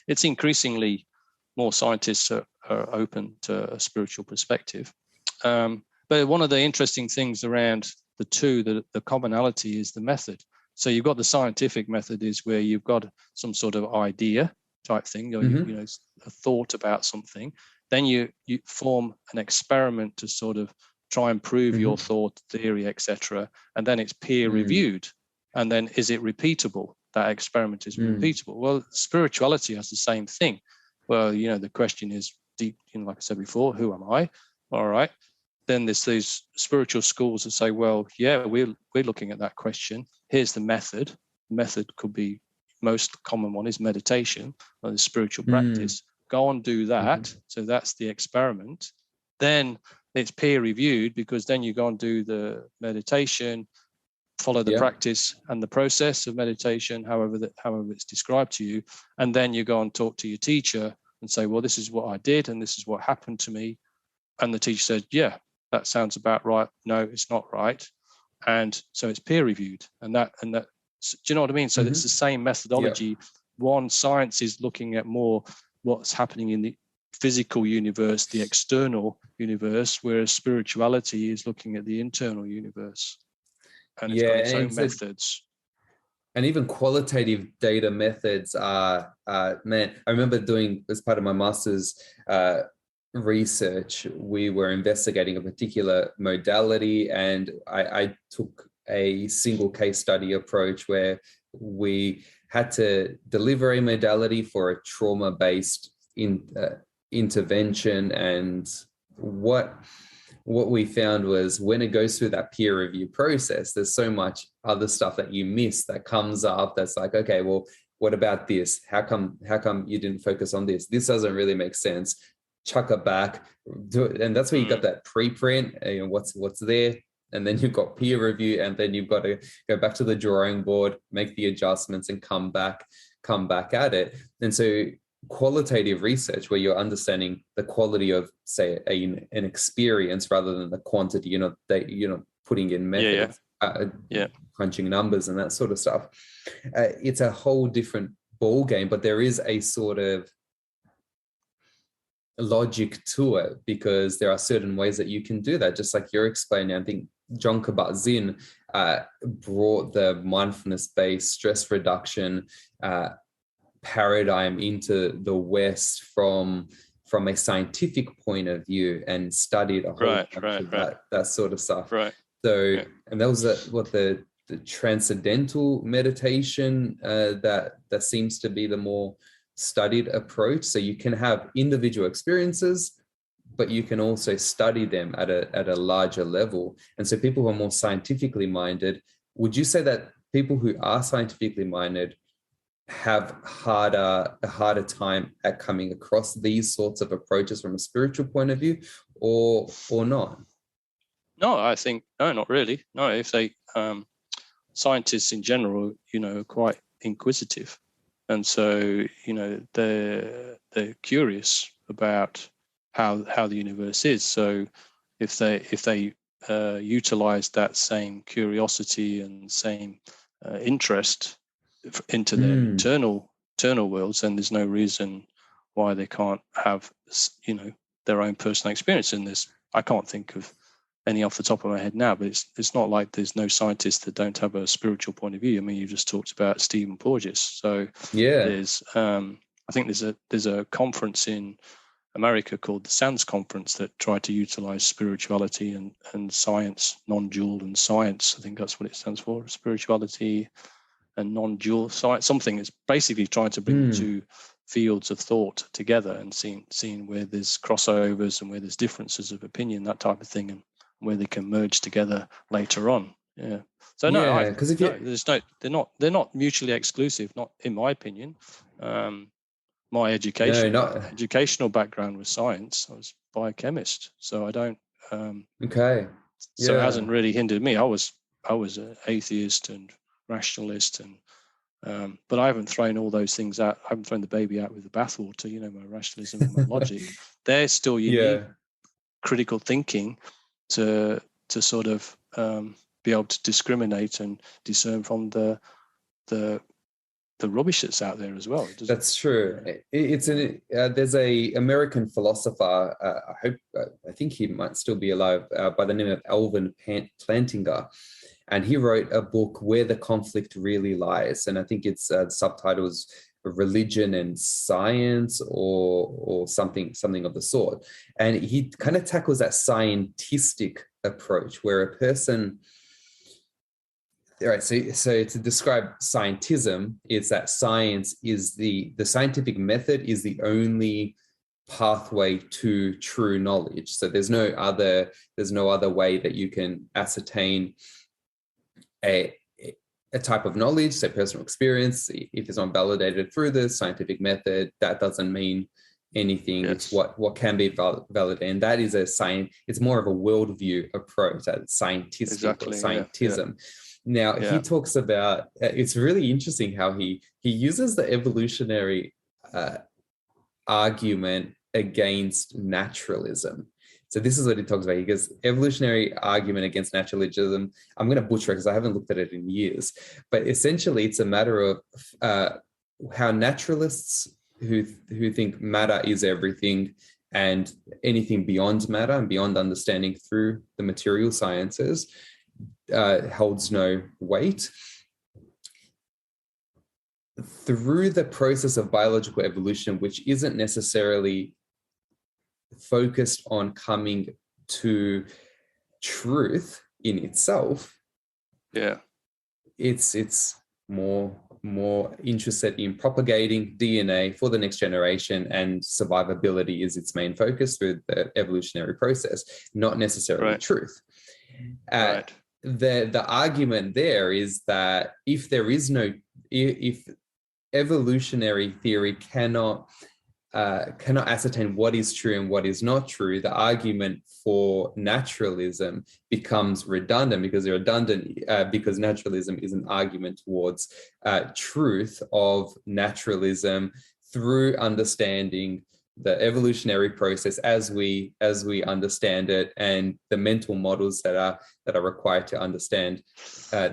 it's increasingly more scientists are open to a spiritual perspective. But one of the interesting things around the two, the commonality is the method. So you've got the scientific method, is where you've got some sort of idea type thing, or a thought about something. Then you form an experiment to sort of try and prove your thought, theory, etc. And then it's peer reviewed. And then is it repeatable? That experiment is repeatable. Well, spirituality has the same thing. Well, the question is deep, like I said before, who am I? All right. Then there's these spiritual schools that say, well, yeah, we're looking at that question. Here's the method. The method could be, most common one is meditation, or the spiritual practice. Go on, do that. So that's the experiment. Then it's peer reviewed, because then you go and do the meditation, follow the practice and the process of meditation, however it's described to you. And then you go and talk to your teacher and say, well, this is what I did and this is what happened to me. And the teacher said, yeah, that sounds about right. No, it's not right. And so it's peer reviewed. And that, do you know what I mean? So it's the same methodology. One, science is looking at more what's happening in the physical universe, the external universe, whereas spirituality is looking at the internal universe. And it's got its own methods. And even qualitative data methods are, man, I remember doing, as part of my master's research, we were investigating a particular modality, and I took a single case study approach where we had to deliver a modality for a trauma-based intervention. And what we found was, when it goes through that peer review process, there's so much other stuff that you miss that comes up that's like, okay, well, what about this? How come you didn't focus on this? This doesn't really make sense. Chuck it back, do it. And that's where you got that preprint, what's there. And then you've got peer review, and then you've got to go back to the drawing board, make the adjustments, and come back at it. And so qualitative research, where you're understanding the quality of, say, an experience rather than the quantity, you're not putting in methods, crunching numbers and that sort of stuff. It's a whole different ball game, but there is a sort of logic to it, because there are certain ways that you can do that, just like you're explaining. I think John Kabat-Zinn brought the mindfulness-based stress reduction paradigm into the West from a scientific point of view, and studied a whole bunch of that sort of stuff. So, and that was the transcendental meditation that seems to be the more studied approach. So you can have individual experiences, but you can also study them at a larger level. And so people who are more scientifically minded, would you say that people who are scientifically minded have a harder time at coming across these sorts of approaches from a spiritual point of view, or not? No, I think no, not really. No, if they scientists in general, are quite inquisitive, and so they're curious about how the universe is. So if they utilize that same curiosity and same interest into their internal worlds, then there's no reason why they can't have, their own personal experience in this. I can't think of any off the top of my head now, but it's not like there's no scientists that don't have a spiritual point of view. I mean, you just talked about Stephen Porges. So there's I think there's a conference in America called the SANS conference that tried to utilize spirituality and science, non-dual and science. I think that's what it stands for, spirituality and non-dual science. Something that's basically trying to bring the two fields of thought together and seeing where there's crossovers and where there's differences of opinion, that type of thing, and where they can merge together later on. Yeah. So they're not mutually exclusive, not in my opinion. My educational background was science. I was biochemist, so I don't. Okay. Yeah. So it hasn't really hindered me. I was an atheist and rationalist, and but I haven't thrown all those things out. I haven't thrown the baby out with the bathwater. My rationalism and my logic. They're still unique critical thinking to sort of be able to discriminate and discern from the rubbish that's out there as well. That's true. There's a American philosopher. I think he might still be alive, by the name of Alvin Plantinga, and he wrote a book Where the Conflict Really Lies, and I think its subtitle is Religion and Science or something of the sort. And he kind of tackles that scientific approach where a person. All right, so to describe scientism, it's that science is the scientific method is the only pathway to true knowledge. So there's no other way that you can ascertain a type of knowledge, say personal experience. If it's not validated through the scientific method, that doesn't mean anything. Yes. It's what can be validated, and that is a science. It's more of a worldview approach, that scientific or scientism. Yeah. Now, he talks about, it's really interesting how he uses the evolutionary argument against naturalism. So this is what he talks about. He goes, evolutionary argument against naturalism. I'm going to butcher it because I haven't looked at it in years. But essentially, it's a matter of how naturalists who think matter is everything and anything beyond matter and beyond understanding through the material sciences holds no weight. Through the process of biological evolution, which isn't necessarily focused on coming to truth in itself, it's more interested in propagating DNA for the next generation, and survivability is its main focus through the evolutionary process, not necessarily truth. The argument there is that if evolutionary theory cannot ascertain what is true and what is not true, the argument for naturalism becomes redundant because because naturalism is an argument towards truth of naturalism through understanding the evolutionary process as we understand it, and the mental models that are required to understand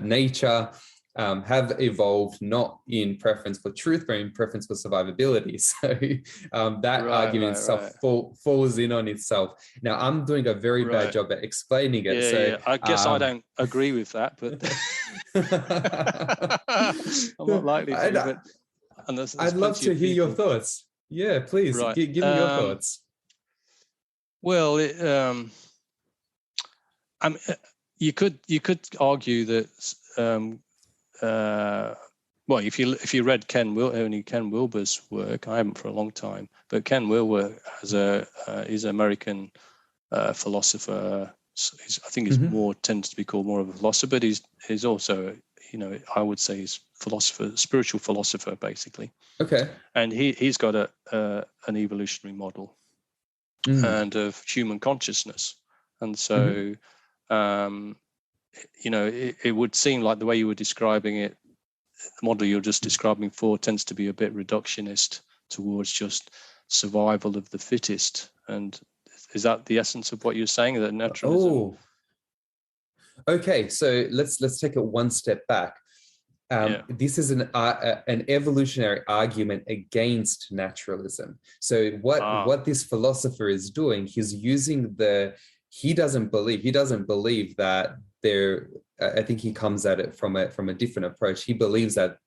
nature have evolved not in preference for truth, but in preference for survivability. So that argument itself falls in on itself. Now, I'm doing a very bad job at explaining it. I guess I don't agree with that, but I'm not likely to. I'd love to hear your thoughts. Yeah, please give me your thoughts. Well, you could argue that. Well, if you read Ken Wilber's work, I haven't for a long time, but Ken Wilber is an American philosopher. I think he's tends to be called more of a philosopher, but he's also, I would say he's spiritual philosopher, basically. Okay. And he's got an evolutionary model and of human consciousness, and so. It would seem like the way you were describing it, the model you're just describing tends to be a bit reductionist towards just survival of the fittest. And is that the essence of what you're saying, that naturalism? Okay, so let's take it one step back. This is an evolutionary argument against naturalism. So what this philosopher is doing, he's using he doesn't believe that there. I think he comes at it from a different approach. He believes that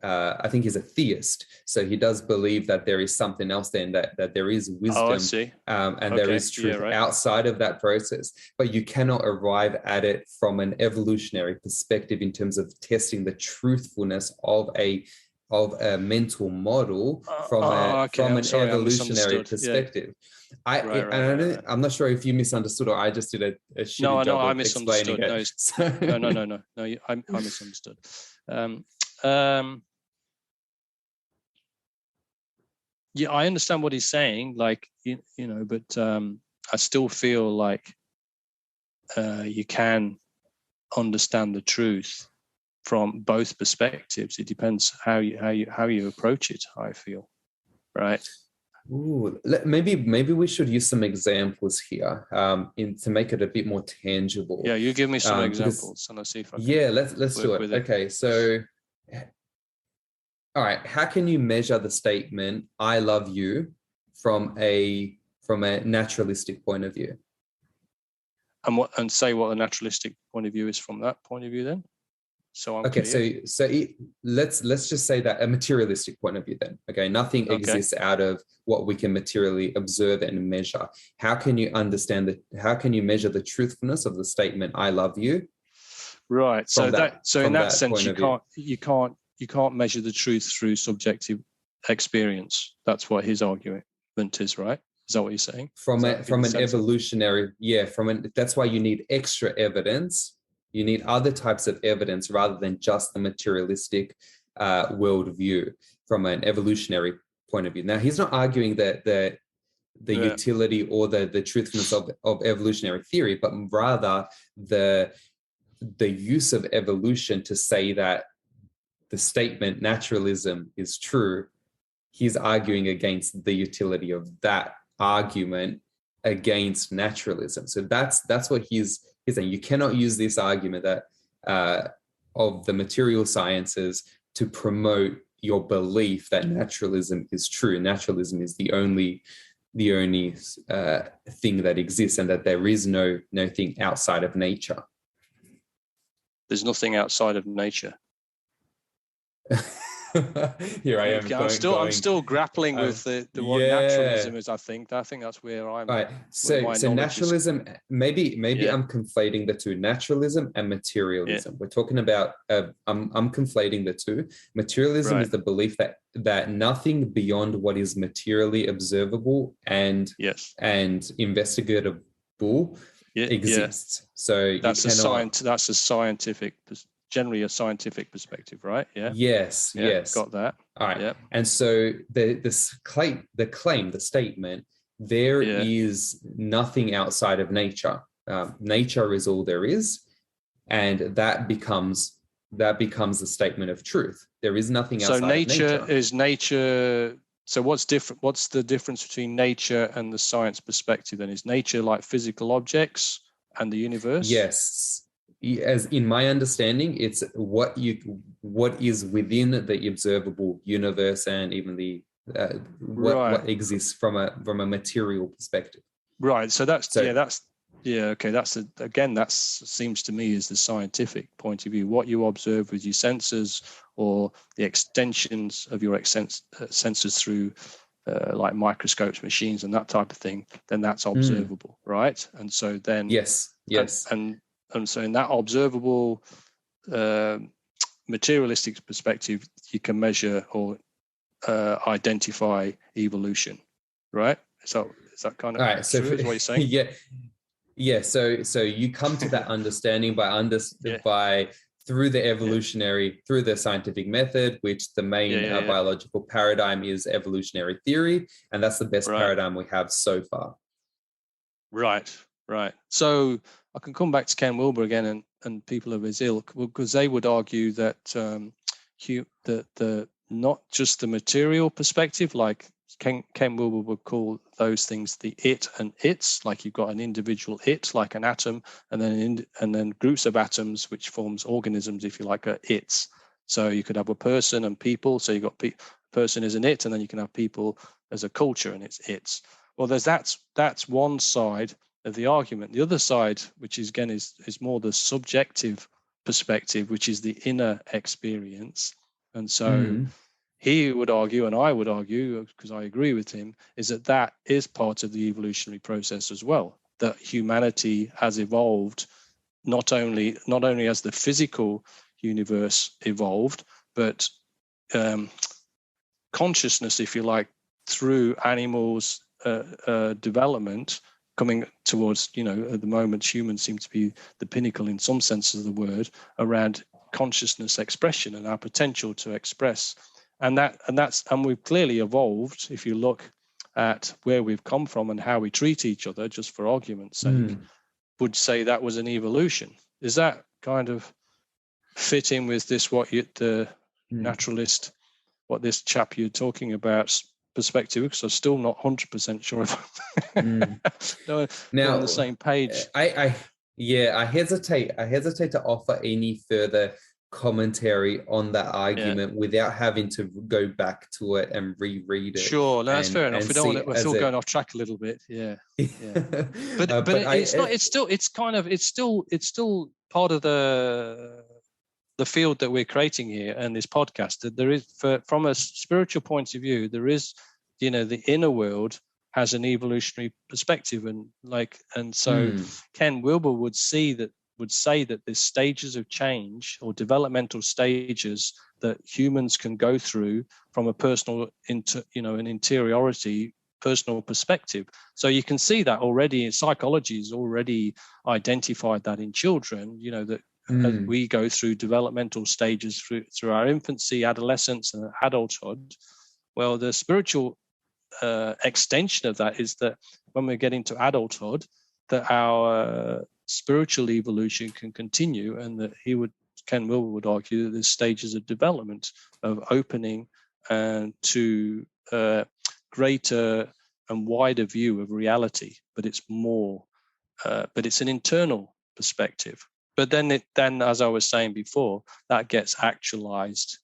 I think he's a theist, so he does believe that there is something else then, that there is wisdom, I see. And there is truth outside of that process. But you cannot arrive at it from an evolutionary perspective in terms of testing the truthfulness of a mental model from an evolutionary perspective. I'm not sure if you misunderstood or I just did a shitty job of explaining it. No, I misunderstood. Yeah, I understand what he's saying, like, but I still feel like you can understand the truth from both perspectives. It depends how you approach it, I feel, right? Ooh, maybe we should use some examples here to make it a bit more tangible. Yeah, you give me some examples and I'll see if I can. Yeah, let's do it. Okay, so all right, how can you measure the statement "I love you" from a naturalistic point of view? And say what a naturalistic point of view is from that point of view then? So I'm clear. So let's just say that a materialistic point of view then. Okay, nothing exists out of what we can materially observe and measure. How can you measure the truthfulness of the statement "I love you"? Right. So in that sense, you can't measure the truth through subjective experience. That's what his argument is, right? Is that what you're saying? That's why you need extra evidence. You need other types of evidence rather than just the materialistic worldview from an evolutionary point of view. Now, he's not arguing that the utility or the truthfulness of evolutionary theory, but rather the use of evolution to say that the statement naturalism is true. He's arguing against the utility of that argument against naturalism. So that's what he's saying. You cannot use this argument that of the material sciences to promote your belief that naturalism is true. Naturalism is the only thing that exists, and that there is no thing outside of nature. There's nothing outside of nature. Here I am. I'm still grappling with the what naturalism is. I think that's where I'm. Right. So naturalism. Maybe I'm conflating the two: naturalism and materialism. Yeah. We're talking about. I'm conflating the two. Materialism is the belief that nothing beyond what is materially observable and investigatable exists. So that's a scientific. Generally a scientific perspective, right? Yeah. Yes. Got that. All right. Yep. And so the statement, there is nothing outside of nature. Nature is all there is, and that becomes the statement of truth. There is nothing outside of nature. So nature is nature. So what's different? What's the difference between nature and the science perspective? Then is nature like physical objects and the universe? Yes. As in my understanding, it's what is within the observable universe, and even the what exists from a material perspective. Right. So that seems to me is the scientific point of view. What you observe with your senses, or the extensions of your senses through like microscopes, machines, and that type of thing, then that's observable, right? And so then yes. And so in that observable materialistic perspective, you can measure or identify evolution, right? Is that kind of all right? So true, is what you're saying? Yeah. So you come to that understanding by through the evolutionary, through the scientific method, which the main biological paradigm is evolutionary theory, and that's the best paradigm we have so far. Right. So I can come back to Ken Wilber again and people of his ilk, because they would argue that the not just the material perspective, like Ken Wilber would call those things the it and its, like you've got an individual it, like an atom, and then groups of atoms, which forms organisms, if you like, are its. So you could have a person and people. So you've got person is an it, and then you can have people as a culture, and it's its. Well, that's one side of the argument. The other side, which is again is more the subjective perspective, which is the inner experience. And so he would argue, and I would argue, because I agree with him, is that is part of the evolutionary process as well, that humanity has evolved not only as the physical universe evolved, but consciousness, if you like, through animals' development, coming towards, at the moment, humans seem to be the pinnacle in some sense of the word around consciousness expression and our potential to express. And we've clearly evolved. If you look at where we've come from and how we treat each other, just for argument's sake, would say that was an evolution. Is that kind of fit in with this, the naturalist, what this chap you're talking about perspective? Because I'm still not 100% sure if we're on the same page. I hesitate to offer any further commentary on that argument without having to go back to it and reread it. Sure, no, that's fair enough. We're still going off track a little bit. Yeah. But it's still part of the field that we're creating here and this podcast. That there is, from a spiritual point of view, there is, the inner world has an evolutionary perspective, and so Ken Wilber would say that there's stages of change or developmental stages that humans can go through from a personal an interiority, personal perspective. So you can see that already. Psychology has already identified that in children, that as we go through developmental stages through our infancy, adolescence, and adulthood. Well, the spiritual extension of that is that when we get into adulthood, that our spiritual evolution can continue, and that Ken Wilber would argue that there's stages of development, of opening to greater and wider view of reality, but it's an internal perspective. But then as I was saying before, that gets actualized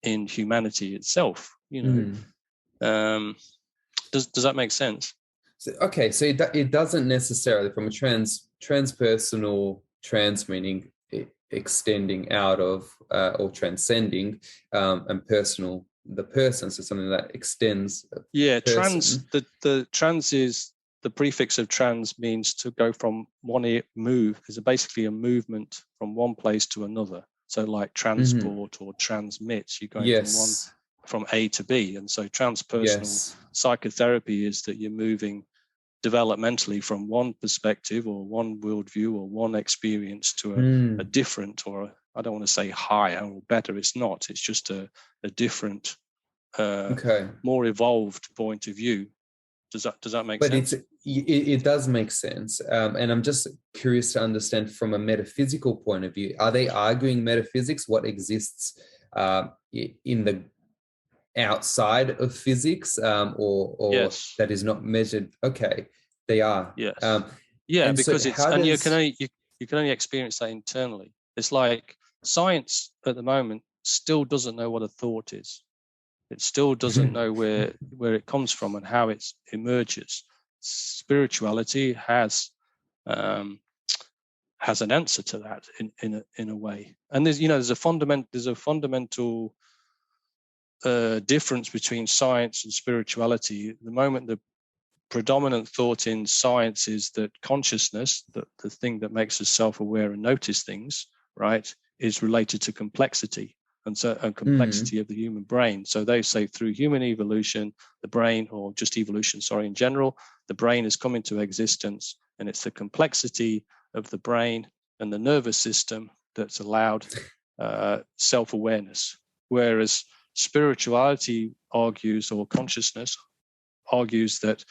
in humanity itself. Does that make sense? So it doesn't necessarily, from a transpersonal, meaning extending out of or transcending, and personal, the person, so something that extends. Trans. The trans is the prefix of trans means to go from one move. Is basically a movement from one place to another. So like transport or transmit, you're going from A to B, and so transpersonal psychotherapy is that you're moving developmentally from one perspective or one worldview or one experience to a different, or I don't want to say higher or better. It's not. It's just a different, more evolved point of view. Does that make sense? But it does make sense, and I'm just curious to understand from a metaphysical point of view. Are they arguing metaphysics? What exists in the outside of physics, or that is not measured? Okay, they are. Yes. Because you can only experience that internally. It's like science at the moment still doesn't know what a thought is. It still doesn't know where it comes from and how it emerges. Spirituality has an answer to that in a way. And there's a fundamental difference between science and spirituality. At the moment, the predominant thought in science is that consciousness, the thing that makes us self-aware and notice things, right, is related to complexity and complexity of the human brain. So they say through human evolution, the brain, or just evolution, in general, the brain has come into existence, and it's the complexity of the brain and the nervous system that's allowed self-awareness. Whereas spirituality argues, or consciousness argues, that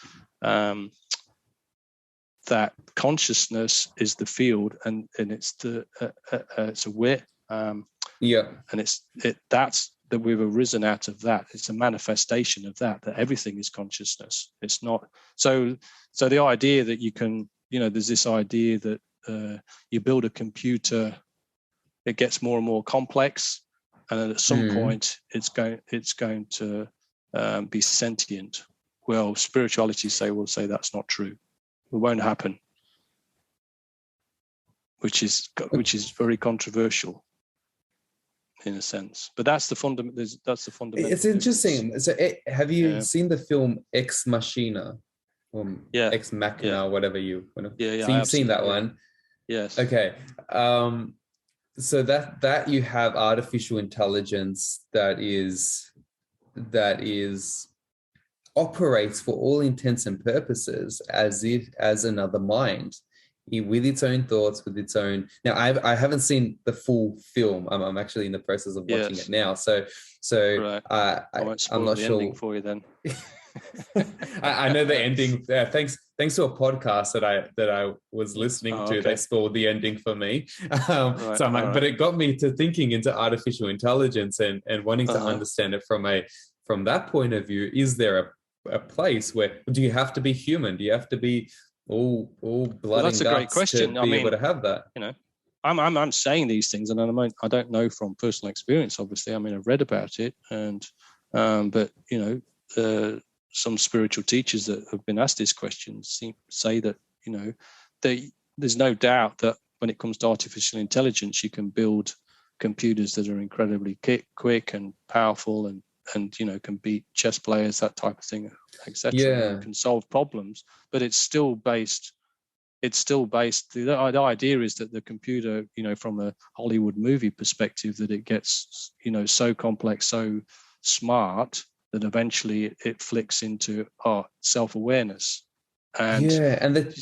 that consciousness is the field, and it's aware. And that's that we've arisen out of that. It's a manifestation of that everything is consciousness. It's not so the idea that you can, there's this idea that you build a computer, it gets more and more complex, and then at some point it's going to be sentient. Well, spirituality will say that's not true. It won't happen, which is very controversial in a sense. But that's the fundamental. It's interesting. So, have you seen the film Ex Machina, or Ex Machina, whatever you want to? Yeah. So you've seen that one. Yes. Okay. So that you have artificial intelligence that is operates for all intents and purposes as another mind, with its own thoughts, with its own. Now, I haven't seen the full film. I'm actually in the process of watching it now. So right. I won't spoil I'm not the sure. ending for you then. I know the ending. Thanks to a podcast that I was listening to. Okay. They spoiled the ending for me. So I'm like, but it got me to thinking into artificial intelligence and wanting to understand it from that point of view. Is there a place where, do you have to be human? Do you have to be all blood and guts? That's a great question. To be able to have that? I'm saying these things, and I don't know from personal experience. Obviously, I've read about it, and but some spiritual teachers that have been asked these questions say that there's no doubt that when it comes to artificial intelligence, you can build computers that are incredibly quick and powerful and can beat chess players, that type of thing, etc. And can solve problems, but it's still based. The idea is that the computer, from a Hollywood movie perspective, that it gets so complex, so smart, that eventually it flicks into self-awareness. And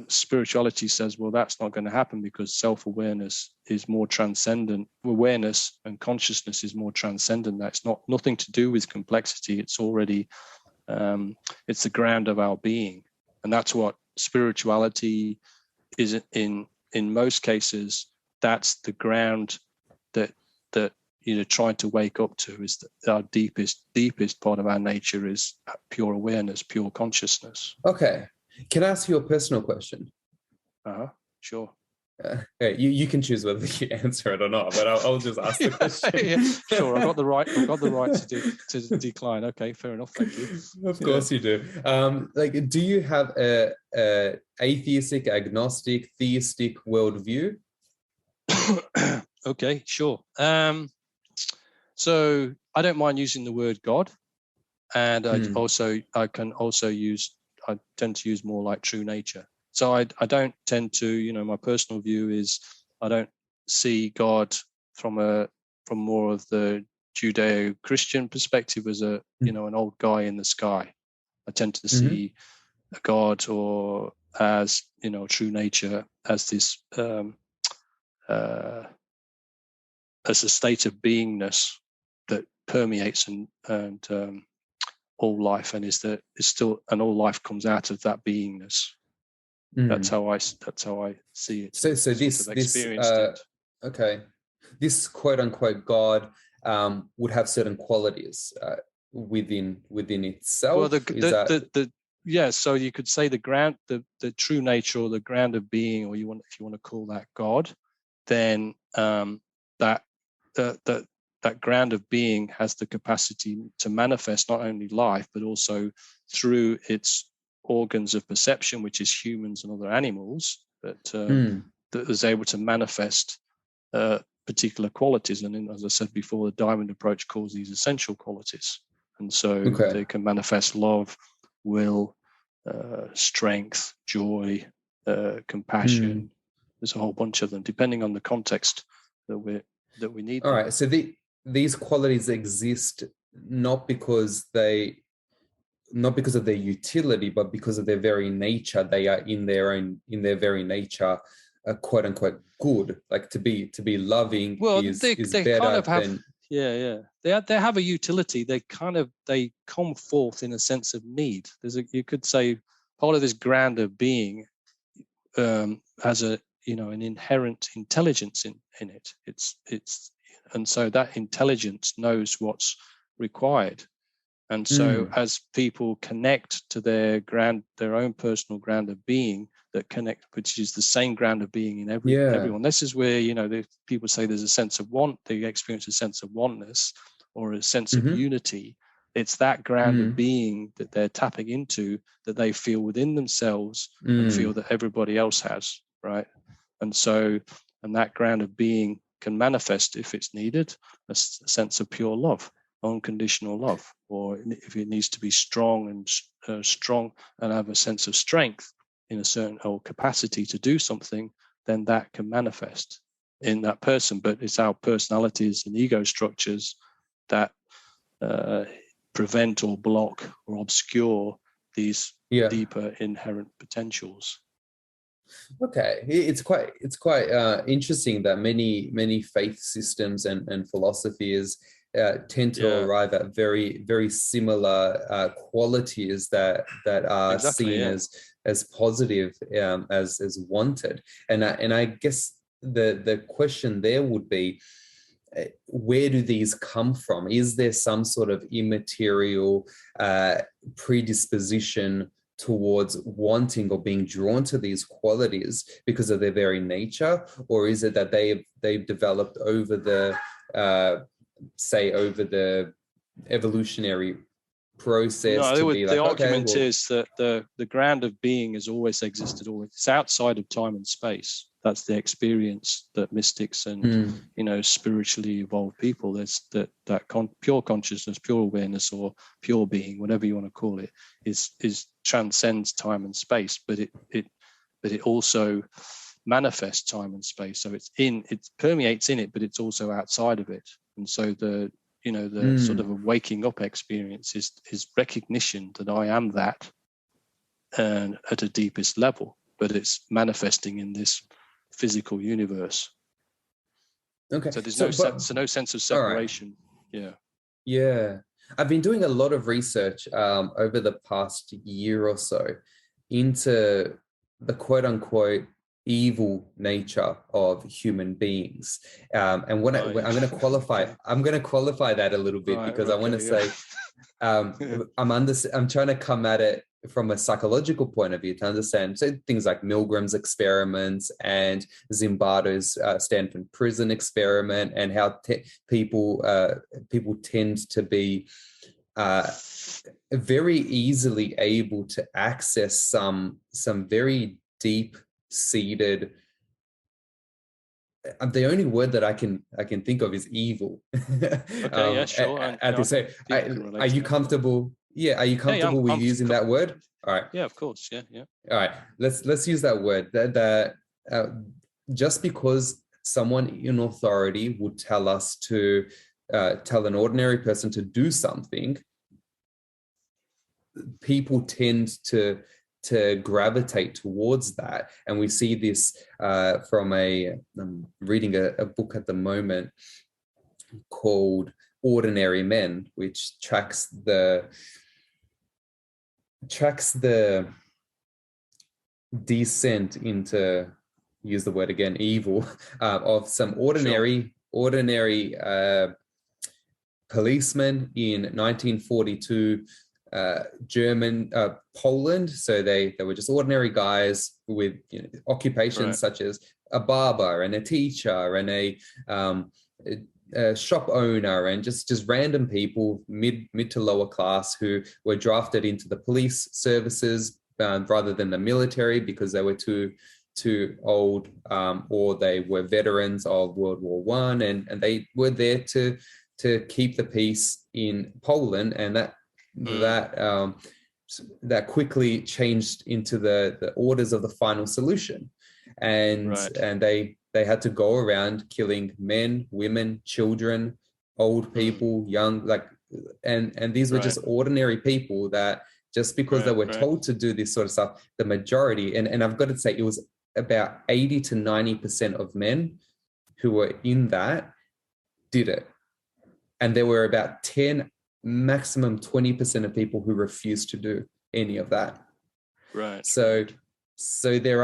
spirituality says, well, that's not going to happen, because self-awareness is more transcendent. Awareness and consciousness is more transcendent. That's nothing to do with complexity. It's already it's the ground of our being, and that's what spirituality is. In most cases, that's the ground that trying to wake up to, is that our deepest part of our nature is pure awareness, pure consciousness. Okay. Can I ask you a personal question? Sure. You can choose whether you answer it or not, but I'll just ask the question. Sure, I've got the right to decline. Okay, fair enough. Thank you. Of course you do. Do you have a atheistic, agnostic, theistic worldview? Okay, sure. So I don't mind using the word God, and I tend to use more like true nature. So I don't tend to, my personal view is I don't see God from more of the Judeo-Christian perspective as an old guy in the sky. I tend to see a God, or as true nature, as this as a state of beingness that permeates and all life, and is still, and all life comes out of that beingness. That's how I see it. So this quote unquote God would have certain qualities within itself. Well, so you could say the ground, the true nature, or the ground of being, or if you want to call that God, then that ground of being has the capacity to manifest not only life, but also through its organs of perception, which is humans and other animals, that is able to manifest particular qualities. And as I said before, the diamond approach calls these essential qualities. And so they can manifest love, will, strength, joy, compassion. There's a whole bunch of them, depending on the context that we need. All right. So these qualities exist not because of their utility, but because of their very nature. They are in their very nature, quote unquote good. Like to be loving is better kind of than. Yeah. They have a utility. They come forth in a sense of need. You could say part of this grander being has an inherent intelligence in it. It's And so that intelligence knows what's required. And so as people connect to their own personal ground of being, that connect, which is the same ground of being in everyone. This is where, people say there's a sense of want, they experience a sense of oneness or a sense of unity. It's that ground of being that they're tapping into, that they feel within themselves and feel that everybody else has, right? And that ground of being can manifest, if it's needed, a sense of pure love, unconditional love, or if it needs to be strong and have a sense of strength in a certain or capacity to do something, then that can manifest in that person. But it's our personalities and ego structures that prevent or block or obscure these deeper inherent potentials. Okay, it's quite interesting that many faith systems and philosophies tend to arrive at very, very similar qualities that are seen as positive, as wanted. And I guess the question there would be, where do these come from? Is there some sort of immaterial predisposition towards wanting or being drawn to these qualities because of their very nature, or is it that they've developed over the over the evolutionary process? No, the argument is that the ground of being has always existed. It's outside of time and space. That's the experience that mystics and spiritually evolved people. There's that pure consciousness, pure awareness, or pure being, whatever you want to call it, is transcends time and space. But it also manifests time and space. So it permeates in it, but it's also outside of it. And so the sort of a waking up experience is recognition that I am that, and at a deepest level, but it's manifesting in this physical universe. Okay. So there's no sense of separation. Right. Yeah. I've been doing a lot of research over the past year or so into the quote unquote evil nature of human beings, and I'm going to qualify that a little bit, because I want to say I'm trying to come at it from a psychological point of view to understand things like Milgram's experiments and Zimbardo's Stanford prison experiment, and how people tend to be very easily able to access some very deep-seated. The only word that I can think of is evil. Okay, yeah, sure. Are you comfortable? Yeah, are you comfortable with using that word? All right. Yeah, of course. Yeah. All right. Let's use that word. That just because someone in authority would tell us to tell an ordinary person to do something, people tend to gravitate towards that. And we see this from I'm reading a book at the moment called Ordinary Men, which tracks the descent into, use the word again, evil, of some ordinary policemen in 1942 Poland. So they were just ordinary guys with occupations such as a barber and a teacher and a shop owner, and just random people, mid to lower class, who were drafted into the police services rather than the military because they were too old, or they were veterans of World War I, and they were there to keep the peace in Poland. And that quickly changed into the orders of the final solution, and they had to go around killing men, women, children, old people, young, and these were just ordinary people that just because they were told to do this sort of stuff, the majority, and I've got to say, it was about 80 to 90% of men who were in that did it. And there were about 10, maximum 20% of people who refused to do any of that. Right. So So there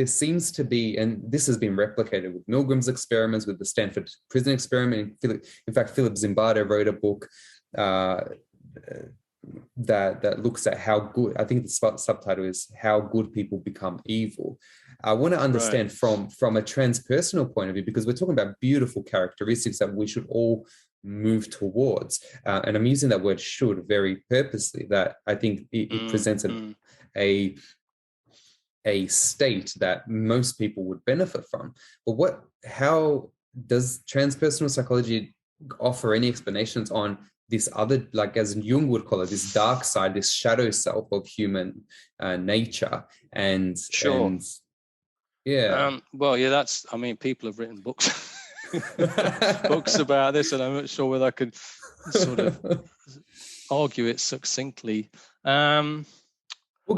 seems to be, and this has been replicated with Milgram's experiments, with the Stanford prison experiment. In fact, Philip Zimbardo wrote a book that looks at how good, I think the subtitle is How Good People Become Evil. I want to understand from a transpersonal point of view, because we're talking about beautiful characteristics that we should all move towards. And I'm using that word should very purposely, that I think it presents a state that most people would benefit from. But how does transpersonal psychology offer any explanations on this other, like as Jung would call it, this dark side, this shadow self of human nature? And well, yeah, that's, I mean, people have written books books about this, and I'm not sure whether I could sort of argue it succinctly. Well,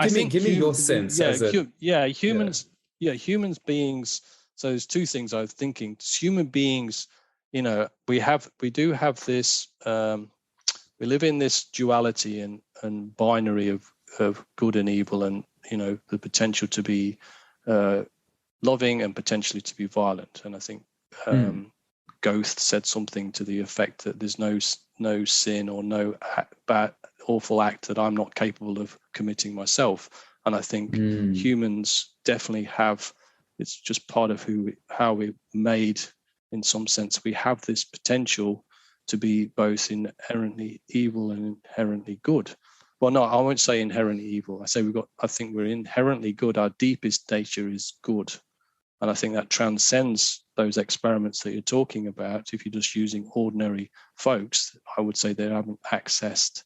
give me your sense. Humans beings. So there's two things I was thinking. Human beings, you know, we do have this. We live in this duality and binary of good and evil, and you know, the potential to be loving and potentially to be violent. And I think Goethe said something to the effect that there's no sin or no bad, awful act that I'm not capable of committing myself. And I think humans definitely have, it's just part of how we're made in some sense. We have this potential to be both inherently evil and inherently good. Well, no, I won't say inherently evil. I think we're inherently good. Our deepest nature is good. And I think that transcends those experiments that you're talking about. If you're just using ordinary folks, I would say they haven't accessed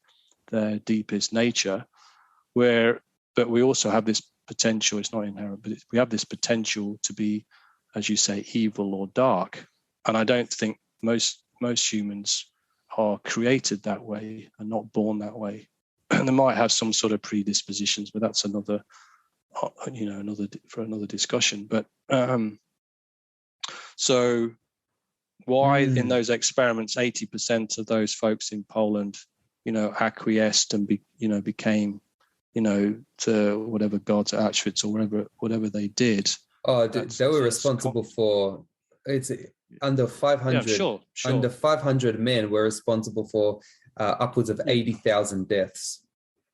their deepest nature. But we also have this potential, it's not inherent, but we have this potential to be, as you say, evil or dark. And I don't think most humans are created that way and not born that way. And they might have some sort of predispositions, but that's another discussion. But so why in those experiments 80% of those folks in Poland, you know, acquiesced and became, you know, to whatever gods at Auschwitz or whatever they did. They were responsible for, it's under 500. Sure. Under 500 men were responsible for upwards of 80,000 deaths.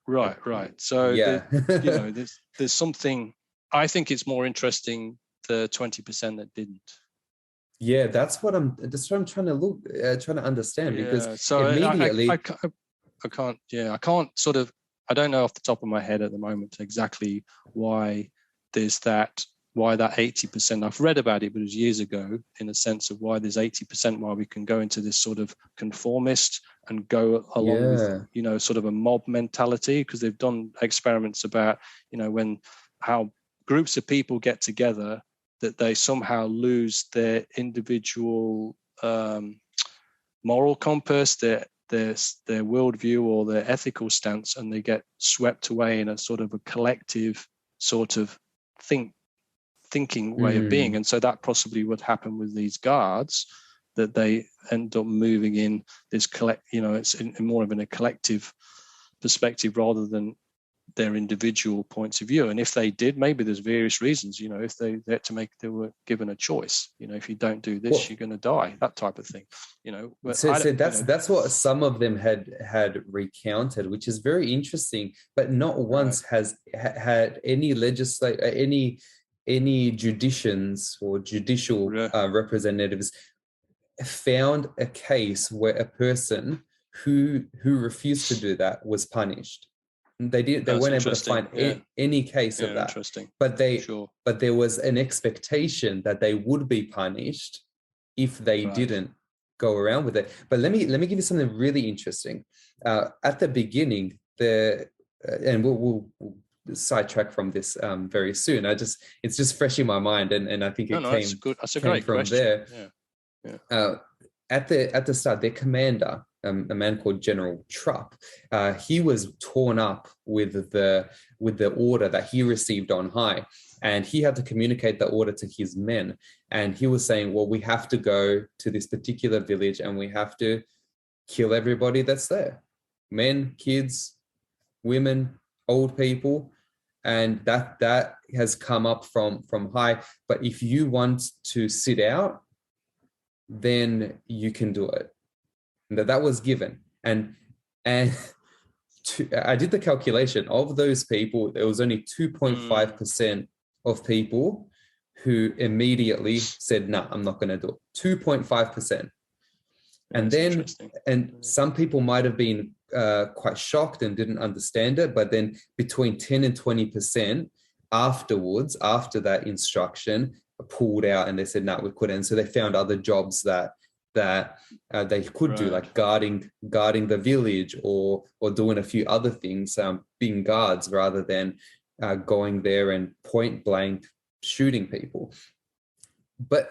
Right. So there's something. I think it's more interesting the 20% that didn't. Yeah, that's what I'm trying to understand, because so immediately I can't sort of, I don't know off the top of my head at the moment exactly why there's that 80%. I've read about it, but it was years ago, in a sense of why there's 80%, why we can go into this sort of conformist and go along with, you know, sort of a mob mentality, because they've done experiments about, you know, how groups of people get together, that they somehow lose their individual moral compass, their worldview or their ethical stance, and they get swept away in a sort of a collective sort of thinking way of being. And so that possibly would happen with these guards, that they end up moving in this it's in more of a collective perspective rather than their individual points of view. And if they did, maybe there's various reasons, you know, if they were given a choice, you know, if you don't do this, you're going to die, that type of thing, you know. So that's what some of them had recounted, which is very interesting. But not once has had any any judicians or judicial representatives found a case where a person who refused to do that was punished. They weren't able to find any case of that. Interesting. But there was an expectation that they would be punished if they didn't go around with it. But let me give you something really interesting. At the beginning, and we'll sidetrack from this very soon. It's just fresh in my mind, and I think that's a great from question. There. Yeah. At the start, their commander, a man called General Trupp, he was torn up with the order that he received on high, and he had to communicate the order to his men. And he was saying, well, we have to go to this particular village and we have to kill everybody that's there. Men, kids, women, old people. and that has come up from high. But if you want to sit out, then you can do it. And that was given. And I did the calculation of those people. There was only 2.5% of people who immediately said, "No, I'm not going to do it." 2.5%. And then, and some people might have been quite shocked and didn't understand it, but then between 10 and 20% afterwards, after that instruction, pulled out and they said, "No, we couldn't." So they found other jobs that they could do, like guarding the village, or doing a few other things, being guards rather than going there and point blank shooting people.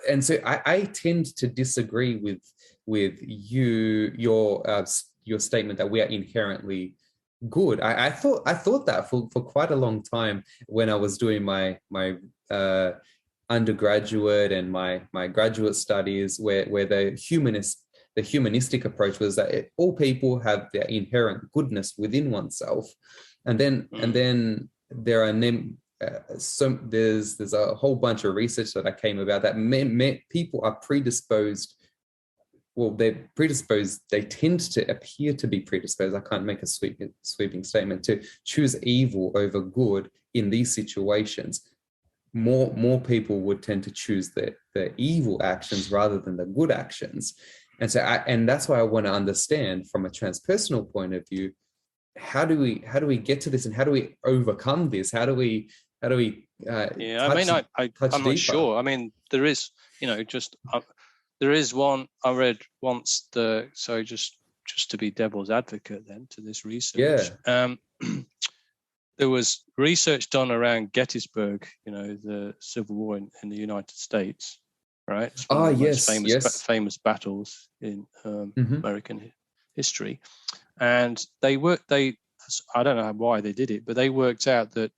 And so I tend to disagree with your statement that we are inherently good. I thought that for quite a long time when I was doing my undergraduate and my graduate studies, where the humanistic approach was that all people have their inherent goodness within oneself, and then there are there's a whole bunch of research that I came about that people are predisposed. Well, they're predisposed. They tend to appear to be predisposed. I can't make a sweeping statement to choose evil over good in these situations. More people would tend to choose the evil actions rather than the good actions, and so and that's why I want to understand from a transpersonal point of view, how do we get to this, and how do we overcome this? How do we I'm not sure. I mean, there is, there is one I read once. Just to be devil's advocate then to this research. Yeah. There was research done around Gettysburg, the Civil War in the United States, right? It's one of the most famous battles in American history. And I don't know why they did it, but they worked out that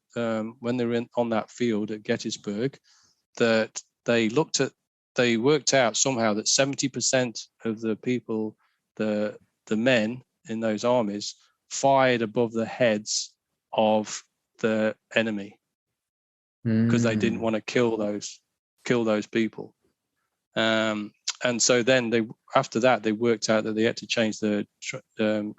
when they were on that field at Gettysburg, that they worked out somehow that 70% of the people, the men in those armies, fired above the heads of the enemy because they didn't want to kill those people. And so then after that they worked out that they had to change the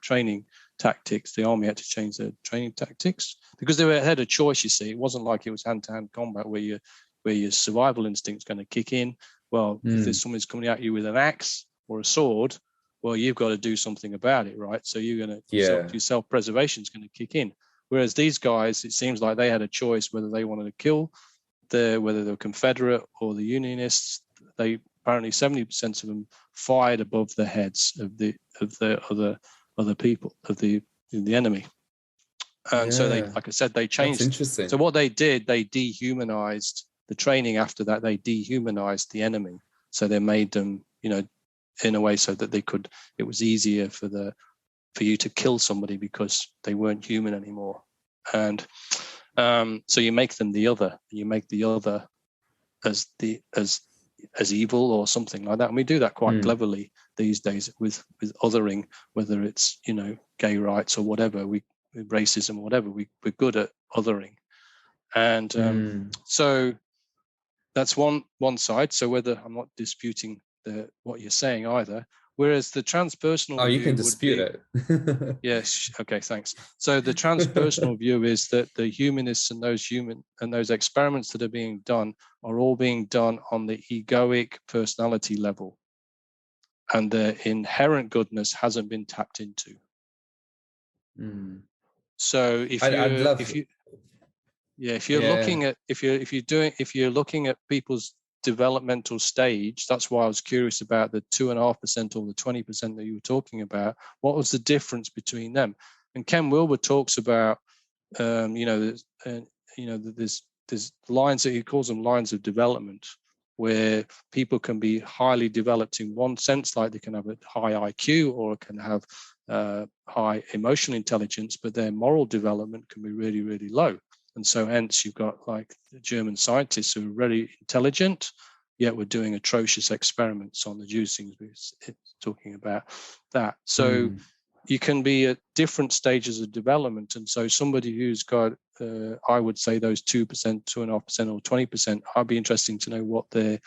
training tactics. The army had to change their training tactics because they had a choice. You see, it wasn't like it was hand-to-hand combat where your survival instinct's going to kick in. Well, if there's someone's coming at you with an axe or a sword, well, you've got to do something about it, right? So you're going to your self-preservation is going to kick in. Whereas these guys, it seems like they had a choice whether they wanted to kill whether they were Confederate or the Unionists. They apparently 70% of them fired above the heads of the other people, of the enemy. And so they, like I said, they changed. That's interesting. So what they did, they dehumanized the training. After that, they dehumanized the enemy. So they made them, in a way so that it was easier for you to kill somebody because they weren't human anymore. And so you make them the other. You make the other as evil or something like that. And we do that quite cleverly these days with othering, whether it's gay rights or whatever, with racism or whatever. We're good at othering, and so that's one side. So whether I'm not disputing what you're saying either. Whereas the transpersonal you can dispute it. Yes. Okay. Thanks. So the transpersonal view is that the humanists and those experiments that are being done are all being done on the egoic personality level, and the inherent goodness hasn't been tapped into. So if you're looking at people's developmental stage, that's why I was curious about the 2.5% or the 20% that you were talking about. What was the difference between them? And Ken Wilber talks about there's lines that he calls them lines of development, where people can be highly developed in one sense, like they can have a high IQ or can have high emotional intelligence, but their moral development can be really, really low. And so hence you've got like the German scientists who are really intelligent, yet we're doing atrocious experiments on the Jews, things we're talking about that. So you can be at different stages of development. And so somebody who's got, I would say those 2%, 2.5%, or 20%, I'd be interesting to know what their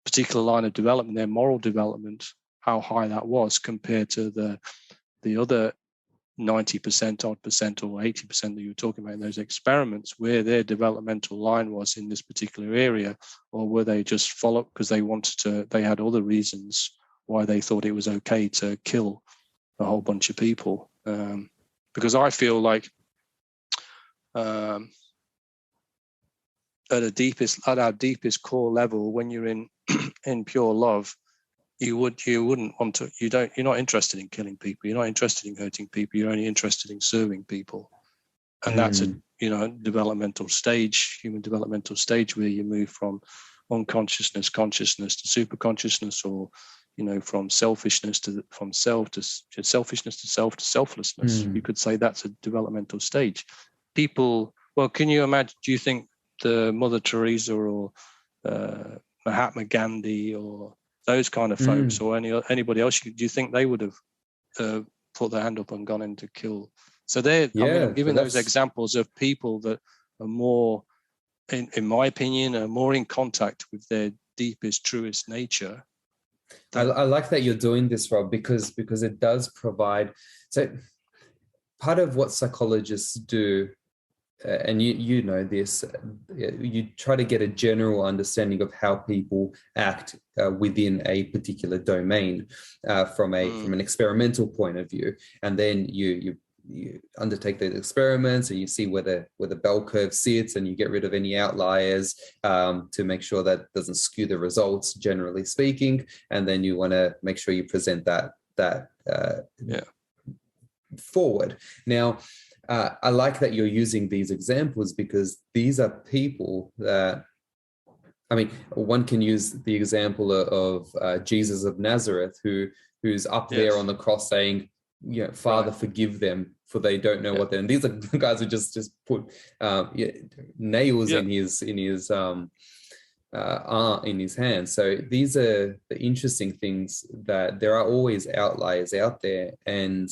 particular line of development, their moral development, how high that was compared to the other 90% odd percent or 80% that you were talking about in those experiments, where their developmental line was in this particular area, or were they just followed because they had other reasons why they thought it was okay to kill a whole bunch of people. Because I feel like at our deepest core level, when you're in pure love, you wouldn't want to. You're not interested in killing people. You're not interested in hurting people. You're only interested in serving people, and that's a developmental stage, human developmental stage, where you move from unconsciousness, consciousness to super consciousness, or from selfishness to selfishness to self to selflessness. You could say that's a developmental stage. People, well, can you imagine? Do you think the Mother Teresa or Mahatma Gandhi or those kind of folks, or anybody else, do you think they would have put their hand up and gone in to kill? So I'm giving those examples of people that are more, in my opinion, are more in contact with their deepest, truest nature. I like that you're doing this, Rob, because it does provide. So part of what psychologists do, and you know this, you try to get a general understanding of how people act within a particular domain from an experimental point of view, and then you undertake those experiments and you see where the bell curve sits, and you get rid of any outliers to make sure that doesn't skew the results, generally speaking, and then you want to make sure you present that forward. Now, I like that you're using these examples, because these are people that, I mean, one can use the example of Jesus of Nazareth, who's up there on the cross saying, Father, forgive them, for they don't know what they're. And these are guys who just put nails in his hand. So these are the interesting things, that there are always outliers out there, and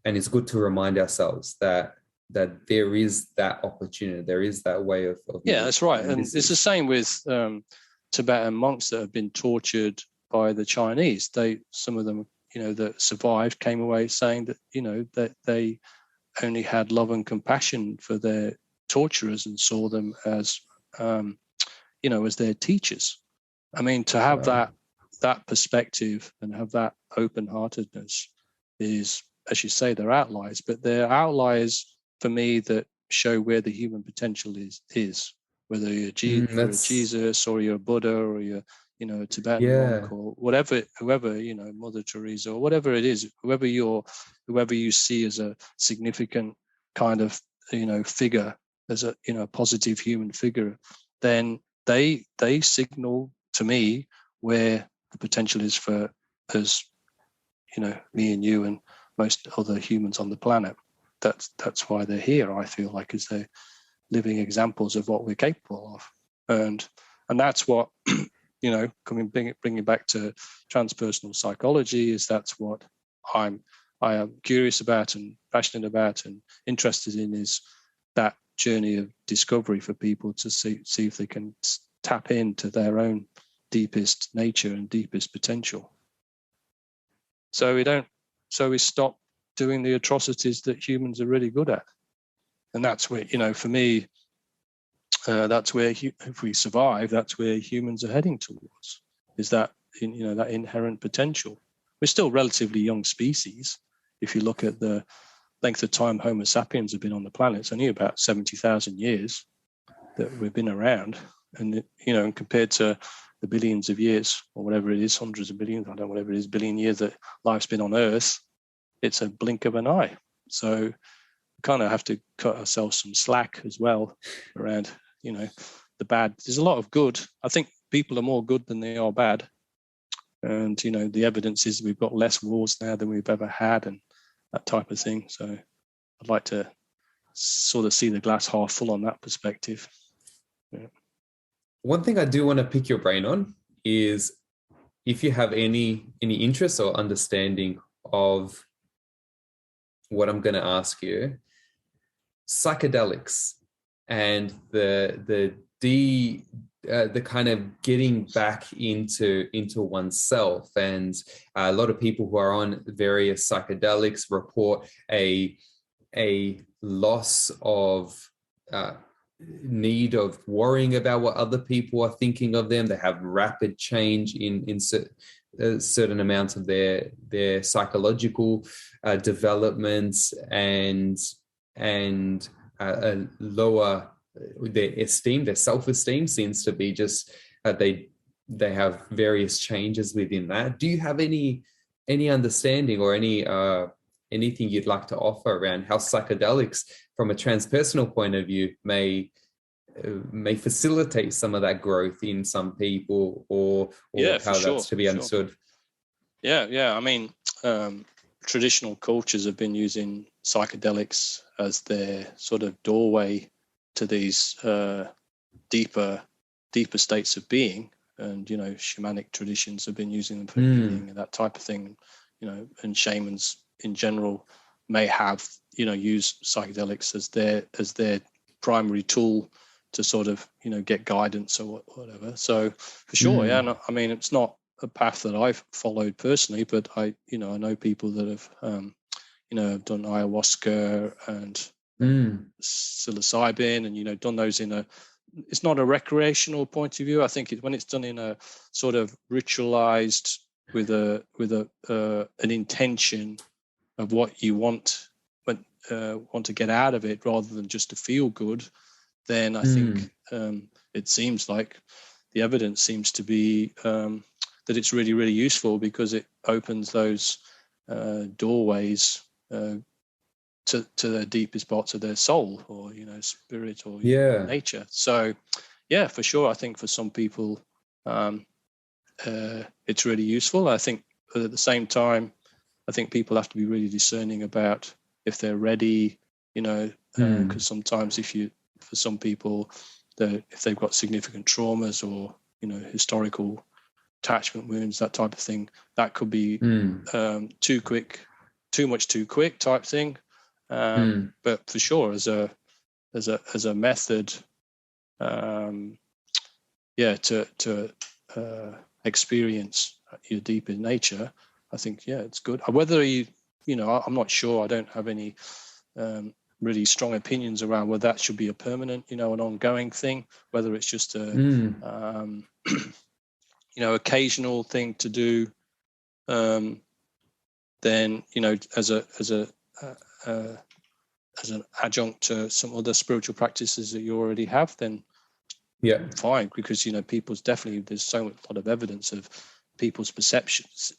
it's good to remind ourselves that there is that opportunity, there is that way of that's right. And it's the same with Tibetan monks that have been tortured by the Chinese. Some of them, that survived, came away saying that that they only had love and compassion for their torturers and saw them as as their teachers. I mean, to have that perspective and have that open-heartedness is, as you say, they're outliers, but they're outliers for me that show where the human potential is, whether you're Jesus or you're a Buddha or you're a Tibetan monk or whatever, whoever, Mother Teresa or whatever it is, whoever you see as a significant kind of figure, as a positive human figure, then they signal to me where the potential is for us, me and you and most other humans on the planet. That's why they're here, I feel like, as they're living examples of what we're capable of. And that's what, bringing back to transpersonal psychology, is that's what I am curious about and passionate about and interested in, is that journey of discovery for people to see if they can tap into their own deepest nature and deepest potential. So we stop doing the atrocities that humans are really good at. And that's where, for me, that's where, if we survive, that's where humans are heading towards, is that, that inherent potential. We're still relatively young species. If you look at the length of time Homo sapiens have been on the planet, it's only about 70,000 years that we've been around. And, and compared to the billions of years, or whatever it is, hundreds of billions, I don't know, whatever it is, billion years that life's been on Earth, it's a blink of an eye. So we kind of have to cut ourselves some slack as well around, the bad. There's a lot of good. I think people are more good than they are bad. And, the evidence is we've got less wars now than we've ever had and that type of thing. So I'd like to sort of see the glass half full on that perspective. Yeah. One thing I do want to pick your brain on is if you have any interest or understanding of what I'm going to ask you. Psychedelics and the kind of getting back into oneself, and a lot of people who are on various psychedelics report a loss of need of worrying about what other people are thinking of them. They have rapid change in certain amounts of their psychological developments, and a lower their self-esteem seems to be just they have various changes within that. Do you have any understanding or anything you'd like to offer around how psychedelics from a transpersonal point of view may facilitate some of that growth in some people, or how that's to be understood? Yeah. I mean, traditional cultures have been using psychedelics as their sort of doorway to these deeper states of being, and shamanic traditions have been using them for healing and that type of thing. And shamans in general may have use psychedelics as their primary tool to sort of get guidance or whatever. So for sure, yeah. No, I mean, it's not a path that I've followed personally, but I know people that have have done ayahuasca and psilocybin, and done those it's not a recreational point of view. I think when it's done in a sort of ritualized with an intention of what you want to get out of it, rather than just to feel good, then I think it seems like the evidence seems to be that it's really, really useful, because it opens those doorways to the deepest parts of their soul, or spirit, or nature. So yeah, for sure, I think for some people it's really useful. I think at the same time, I think people have to be really discerning about if they're ready, because sometimes for some people, if they've got significant traumas or historical attachment wounds, that type of thing, that could be too much too quick type thing. But for sure, as a method, to experience your deeper nature, I think it's good. Whether I'm not sure. I don't have any really strong opinions around whether that should be a permanent, an ongoing thing, whether it's just a occasional thing to do, then as an adjunct to some other spiritual practices that you already have, then fine, because people's definitely, there's so much, a lot of evidence of people's perceptions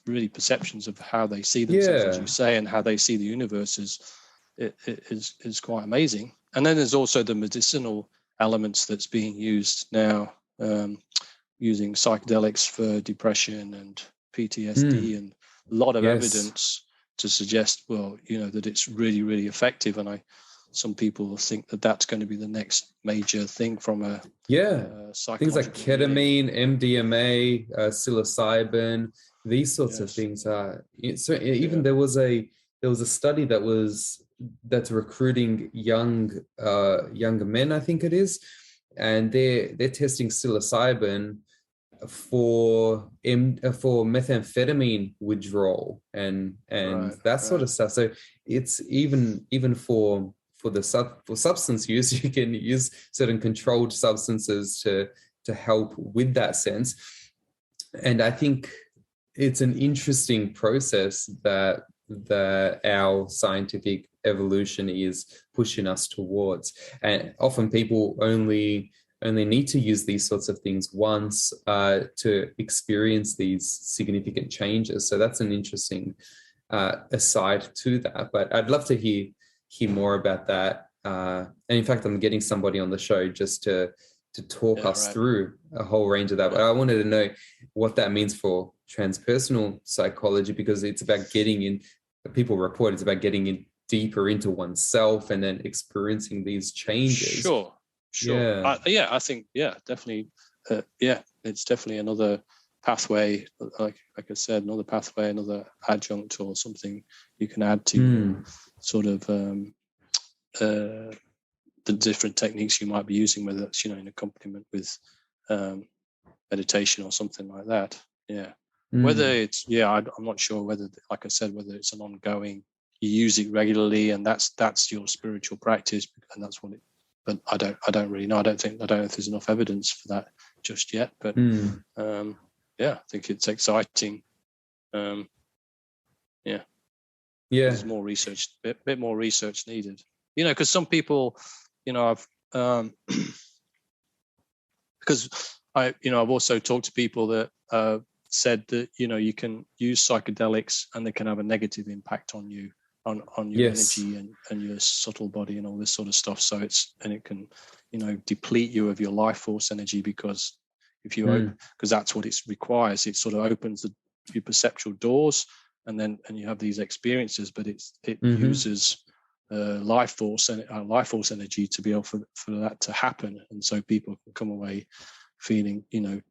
of how they see themselves, as you say, and how they see the universe is quite amazing. And then there's also the medicinal elements that's being used now, using psychedelics for depression and PTSD, and a lot of evidence to suggest, that it's really, really effective. And some people think that that's going to be the next major thing from a things like ketamine, MDMA, psilocybin, these sorts of things are. So even there was a study that's recruiting younger men, I think it is, and they're testing psilocybin for methamphetamine withdrawal and that sort of stuff. So it's even for substance use, you can use certain controlled substances to help with that sense. And I think it's an interesting process that our scientific evolution is pushing us towards. And often people only need to use these sorts of things once to experience these significant changes. So that's an interesting aside to that. But I'd love to hear more about that. And in fact, I'm getting somebody on the show just to talk us through a whole range of that. But I wanted to know what that means for transpersonal psychology, because it's about getting in, people report it's about getting in deeper into oneself and then experiencing these changes. Sure. I think, definitely. It's definitely another pathway, like I said, another pathway, another adjunct or something you can add to your sort of the different techniques you might be using, whether it's, in accompaniment with meditation or something like that. Yeah. Whether it's, I'm not sure whether, like I said, whether it's an ongoing, you use it regularly and that's your spiritual practice, and that's what it, but I don't really know. I don't know if there's enough evidence for that just yet, but I think it's exciting. There's more research, bit more research needed, because some people, I've because I've also talked to people that said that you can use psychedelics and they can have a negative impact on you, on your energy and your subtle body and all this sort of stuff. So it can deplete you of your life force energy, because if you because that's what it requires. It sort of opens your perceptual doors, and you have these experiences, but it uses life force energy to be able for that to happen, and so people can come away feeling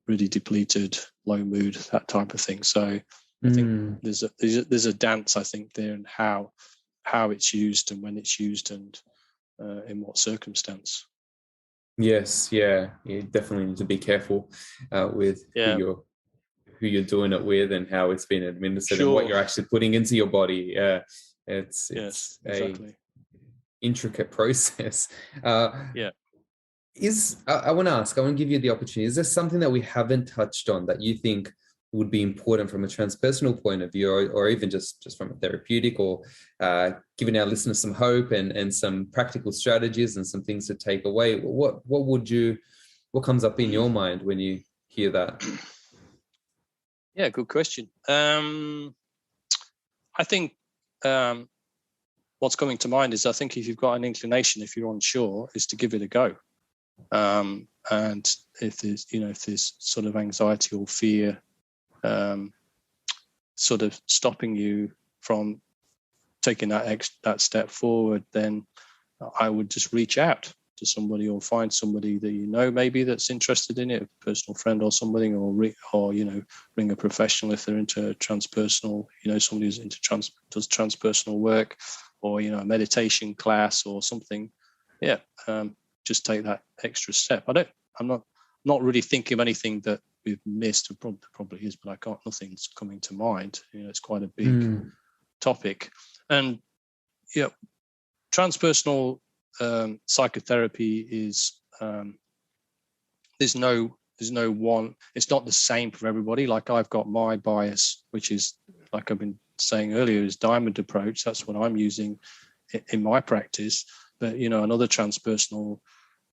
really depleted, low mood, that type of thing. So I think there's a dance, I think, there, and how it's used and when it's used and in what circumstance. Yes, you definitely need to be careful with who you're doing it with and how it's been administered and what you're actually putting into your body. It's exactly. A intricate process. I want to give you the opportunity. Is there something that we haven't touched on that you think would be important from a transpersonal point of view, or even just from a therapeutic, or giving our listeners some hope and some practical strategies and some things to take away? What comes up in your mind when you hear that? Yeah, good question. I think what's coming to mind is, I think if you've got an inclination, if you're unsure, is to give it a go. And if there's sort of anxiety or fear sort of stopping you from taking that step forward, then I would just reach out to somebody, or find somebody that maybe that's interested in it, a personal friend or something, or ring a professional if they're into transpersonal, somebody who's into does transpersonal work, or a meditation class or something. Just take that extra step. I'm not really thinking of anything that we've missed. Probably is, but nothing's coming to mind. It's quite a big topic. And transpersonal psychotherapy is there's no one, it's not the same for everybody. Like, I've got my bias, which is, like I've been saying earlier, is diamond approach. That's what I'm using in my practice. But another transpersonal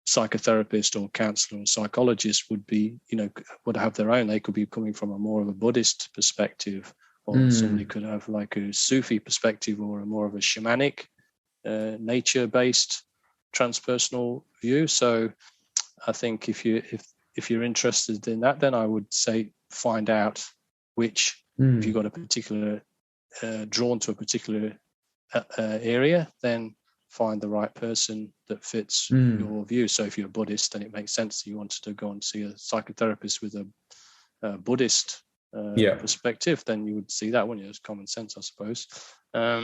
psychotherapist or counselor or psychologist would have their own. They could be coming from a more of a Buddhist perspective, or somebody could have like a Sufi perspective, or a more of a shamanic, nature-based transpersonal view. So I think if you're interested in that, then I would say find out which, if you've got a particular drawn to a particular area, then find the right person that fits your view. So if you're a Buddhist, then it makes sense that you wanted to go and see a psychotherapist with a Buddhist perspective. Then you would see that, wouldn't you? It's common sense, I suppose. I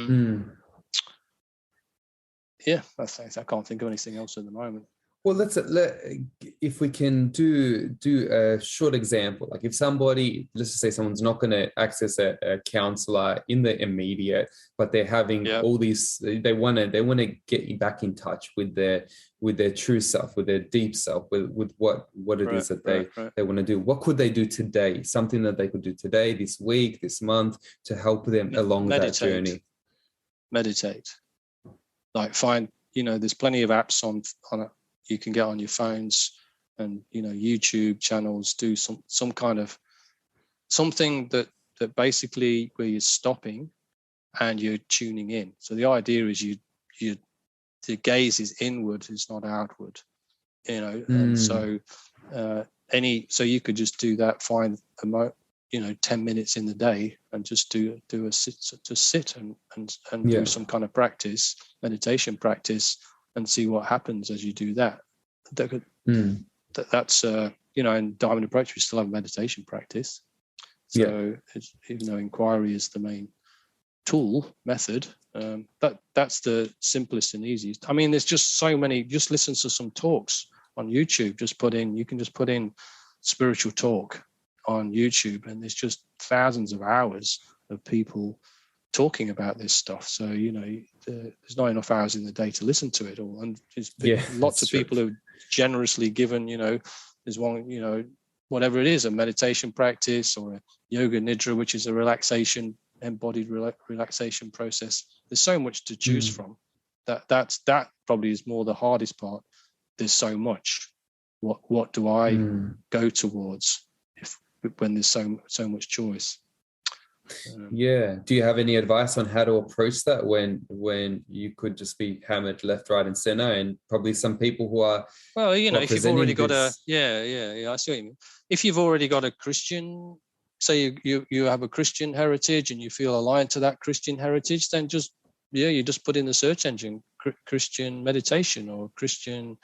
can't think of anything else at the moment. Well, if we can do a short example, like if somebody, let's just say someone's not going to access a counselor in the immediate, but they're having all these, they want to get back in touch with their true self, with their deep self, with what it is that they want to do. What could they do today? Something that they could do today, this week, this month, to help them along that journey. Meditate. Like, find, there's plenty of apps on you can get on your phones, and YouTube channels do some kind of something that basically where you're stopping and you're tuning in. So the idea is the gaze is inward, it's not outward, and so so you could just do that, find 10 minutes in the day, and just do a sit and do some kind of practice, meditation practice, and see what happens as you do that. That's in Diamond Approach, we still have meditation practice. So even though inquiry is the main method, that's the simplest and easiest. I mean, there's just so many. Just listen to some talks on YouTube. You can just put in spiritual talk on YouTube, and there's just thousands of hours of people talking about this stuff. So there's not enough hours in the day to listen to it all, and there's lots of people who've generously given. There's one, whatever it is, a meditation practice or a yoga nidra, which is a relaxation, embodied relaxation process. There's so much to choose from. That probably is more the hardest part. There's so much. What do I go towards when there's so much choice? Do you have any advice on how to approach that when you could just be hammered left, right, and center, and probably some people who are if you've already got I see what you mean. If you've already got a Christian, say you have a Christian heritage and you feel aligned to that Christian heritage, then you just put in the search engine Christian meditation or Christian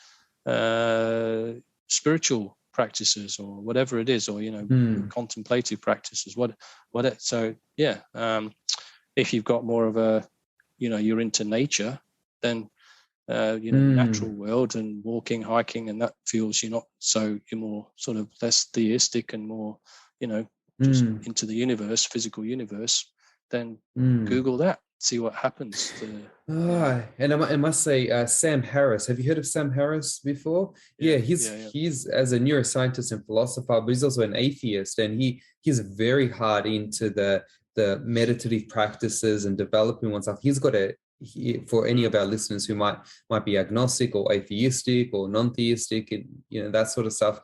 spiritual practices or whatever it is, or contemplative practices. If you've got more of a you're into nature, then natural world and walking, hiking, and that feels you're more sort of less theistic and more just into the universe, physical universe, then Google that, see what happens. And I must say, Sam Harris. Have you heard of Sam Harris before? He's as a neuroscientist and philosopher, but he's also an atheist, and he's very hard into the meditative practices and developing oneself. He's got for any of our listeners who might be agnostic or atheistic or non-theistic, and that sort of stuff,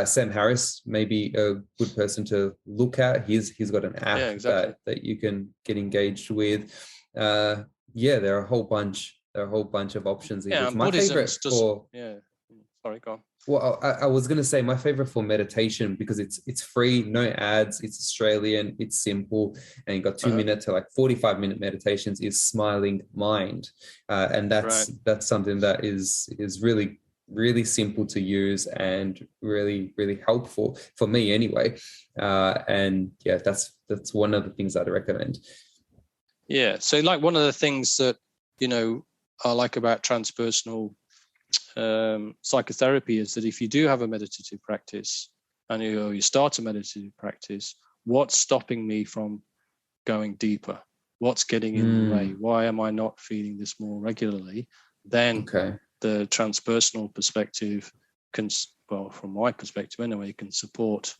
Sam Harris may be a good person to look at. He's got an app that you can get engaged with. There are a whole bunch of options. My favorite sorry, go on. Well, I was going to say my favorite for meditation, because it's free, no ads, it's Australian, it's simple, and you got 2-minute to 45-minute meditations, is Smiling Mind. And that's something that is really, really simple to use and really, really helpful for me anyway. That's one of the things I'd recommend. Yeah. So one of the things that, I like about transpersonal psychotherapy is that if you do have a meditative practice and you start a meditative practice, what's stopping me from going deeper? What's getting in the way? Why am I not feeling this more regularly? Then the transpersonal perspective from my perspective anyway, can support,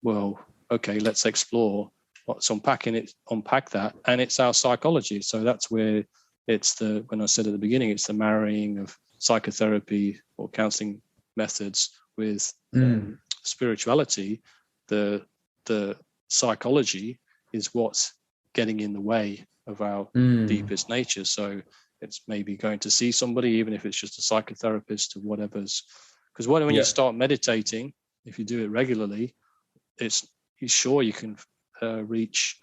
let's explore what's unpack that. And it's our psychology. So that's where when I said at the beginning, it's the marrying of psychotherapy or counseling methods with spirituality. The psychology is what's getting in the way of our deepest nature. So it's maybe going to see somebody, even if it's just a psychotherapist or whatever's, because when you start meditating, if you do it regularly, you can reach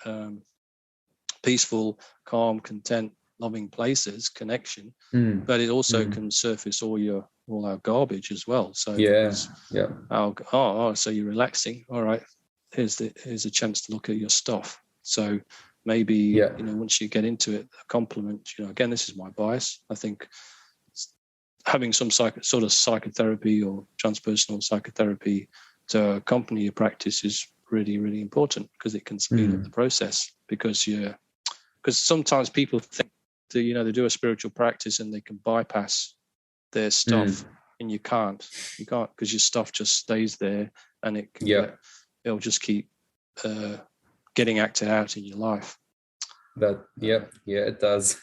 peaceful, calm, content, loving places, connection, but it also can surface all our garbage as well. So so you're relaxing. All right, here's a chance to look at your stuff. So maybe once you get into it, a compliment. Again, this is my bias. I think having some sort of psychotherapy or transpersonal psychotherapy to accompany your practice is really, really important, because it can speed up the process. Because sometimes people think that they do a spiritual practice and they can bypass their stuff, and you can't because your stuff just stays there, and it can it'll just keep getting acted out in your life. It does.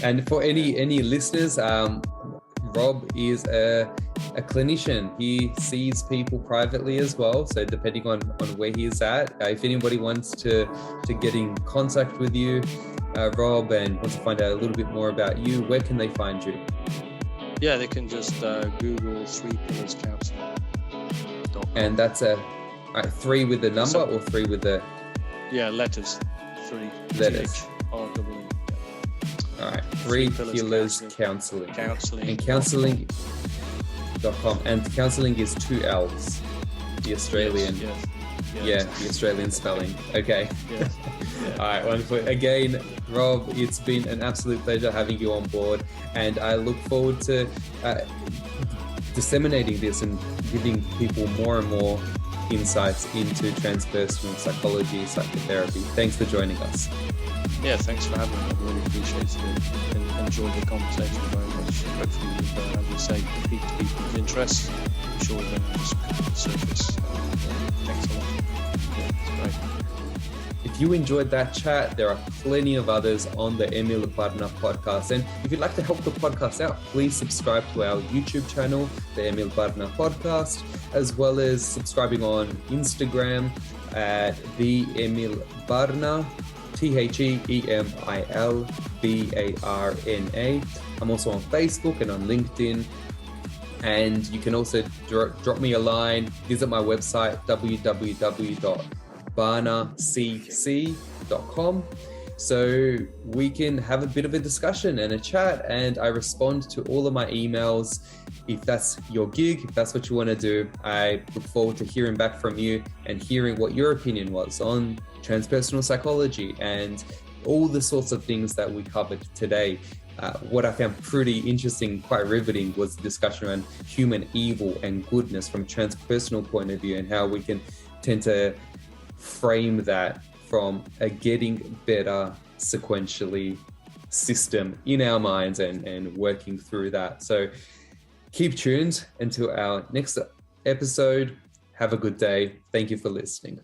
And for any listeners, Rob is a clinician. He sees people privately as well. So depending on where he is at, if anybody wants to get in contact with you, Rob, and wants to find out a little bit more about you, where can they find you? Yeah, they can just Google 3 Pillars Counseling. And that's 3 with the number or 3 with the... Yeah, letters. 3. Letters. All right, 3 Pillars Counseling. And counseling.com. And counseling is 2 L's. The Australian. Yes. Yeah, the Australian spelling. Okay. Yeah. All right, wonderful. Again, Rob, it's been an absolute pleasure having you on board, and I look forward to disseminating this and giving people more and more insights into transpersonal psychology, psychotherapy. Thanks for joining us. Yeah, thanks for having me. I really appreciate it and enjoyed the conversation very much. Hopefully, we've, as you say, piqued people's interest. I'm sure we're going to just come to the surface. Thanks a lot. Yeah, it's great. If you enjoyed that chat, there are plenty of others on the Emil podcast. And if you'd like to help the podcast out, please subscribe to our YouTube channel, the Emil podcast, as well as subscribing on Instagram at the Emil Barna, TheEmilBarna. I'm also on Facebook and on LinkedIn. And you can also drop me a line, visit my website, www.barnacc.com, so we can have a bit of a discussion and a chat, and I respond to all of my emails. If that's your gig, if that's what you want to do, I look forward to hearing back from you and hearing what your opinion was on transpersonal psychology and all the sorts of things that we covered today. What I found pretty interesting, quite riveting, was the discussion around human evil and goodness from a transpersonal point of view, and how we can tend to frame that from a getting better sequentially system in our minds and working through that. So keep tuned until our next episode. Have a good day. Thank you for listening.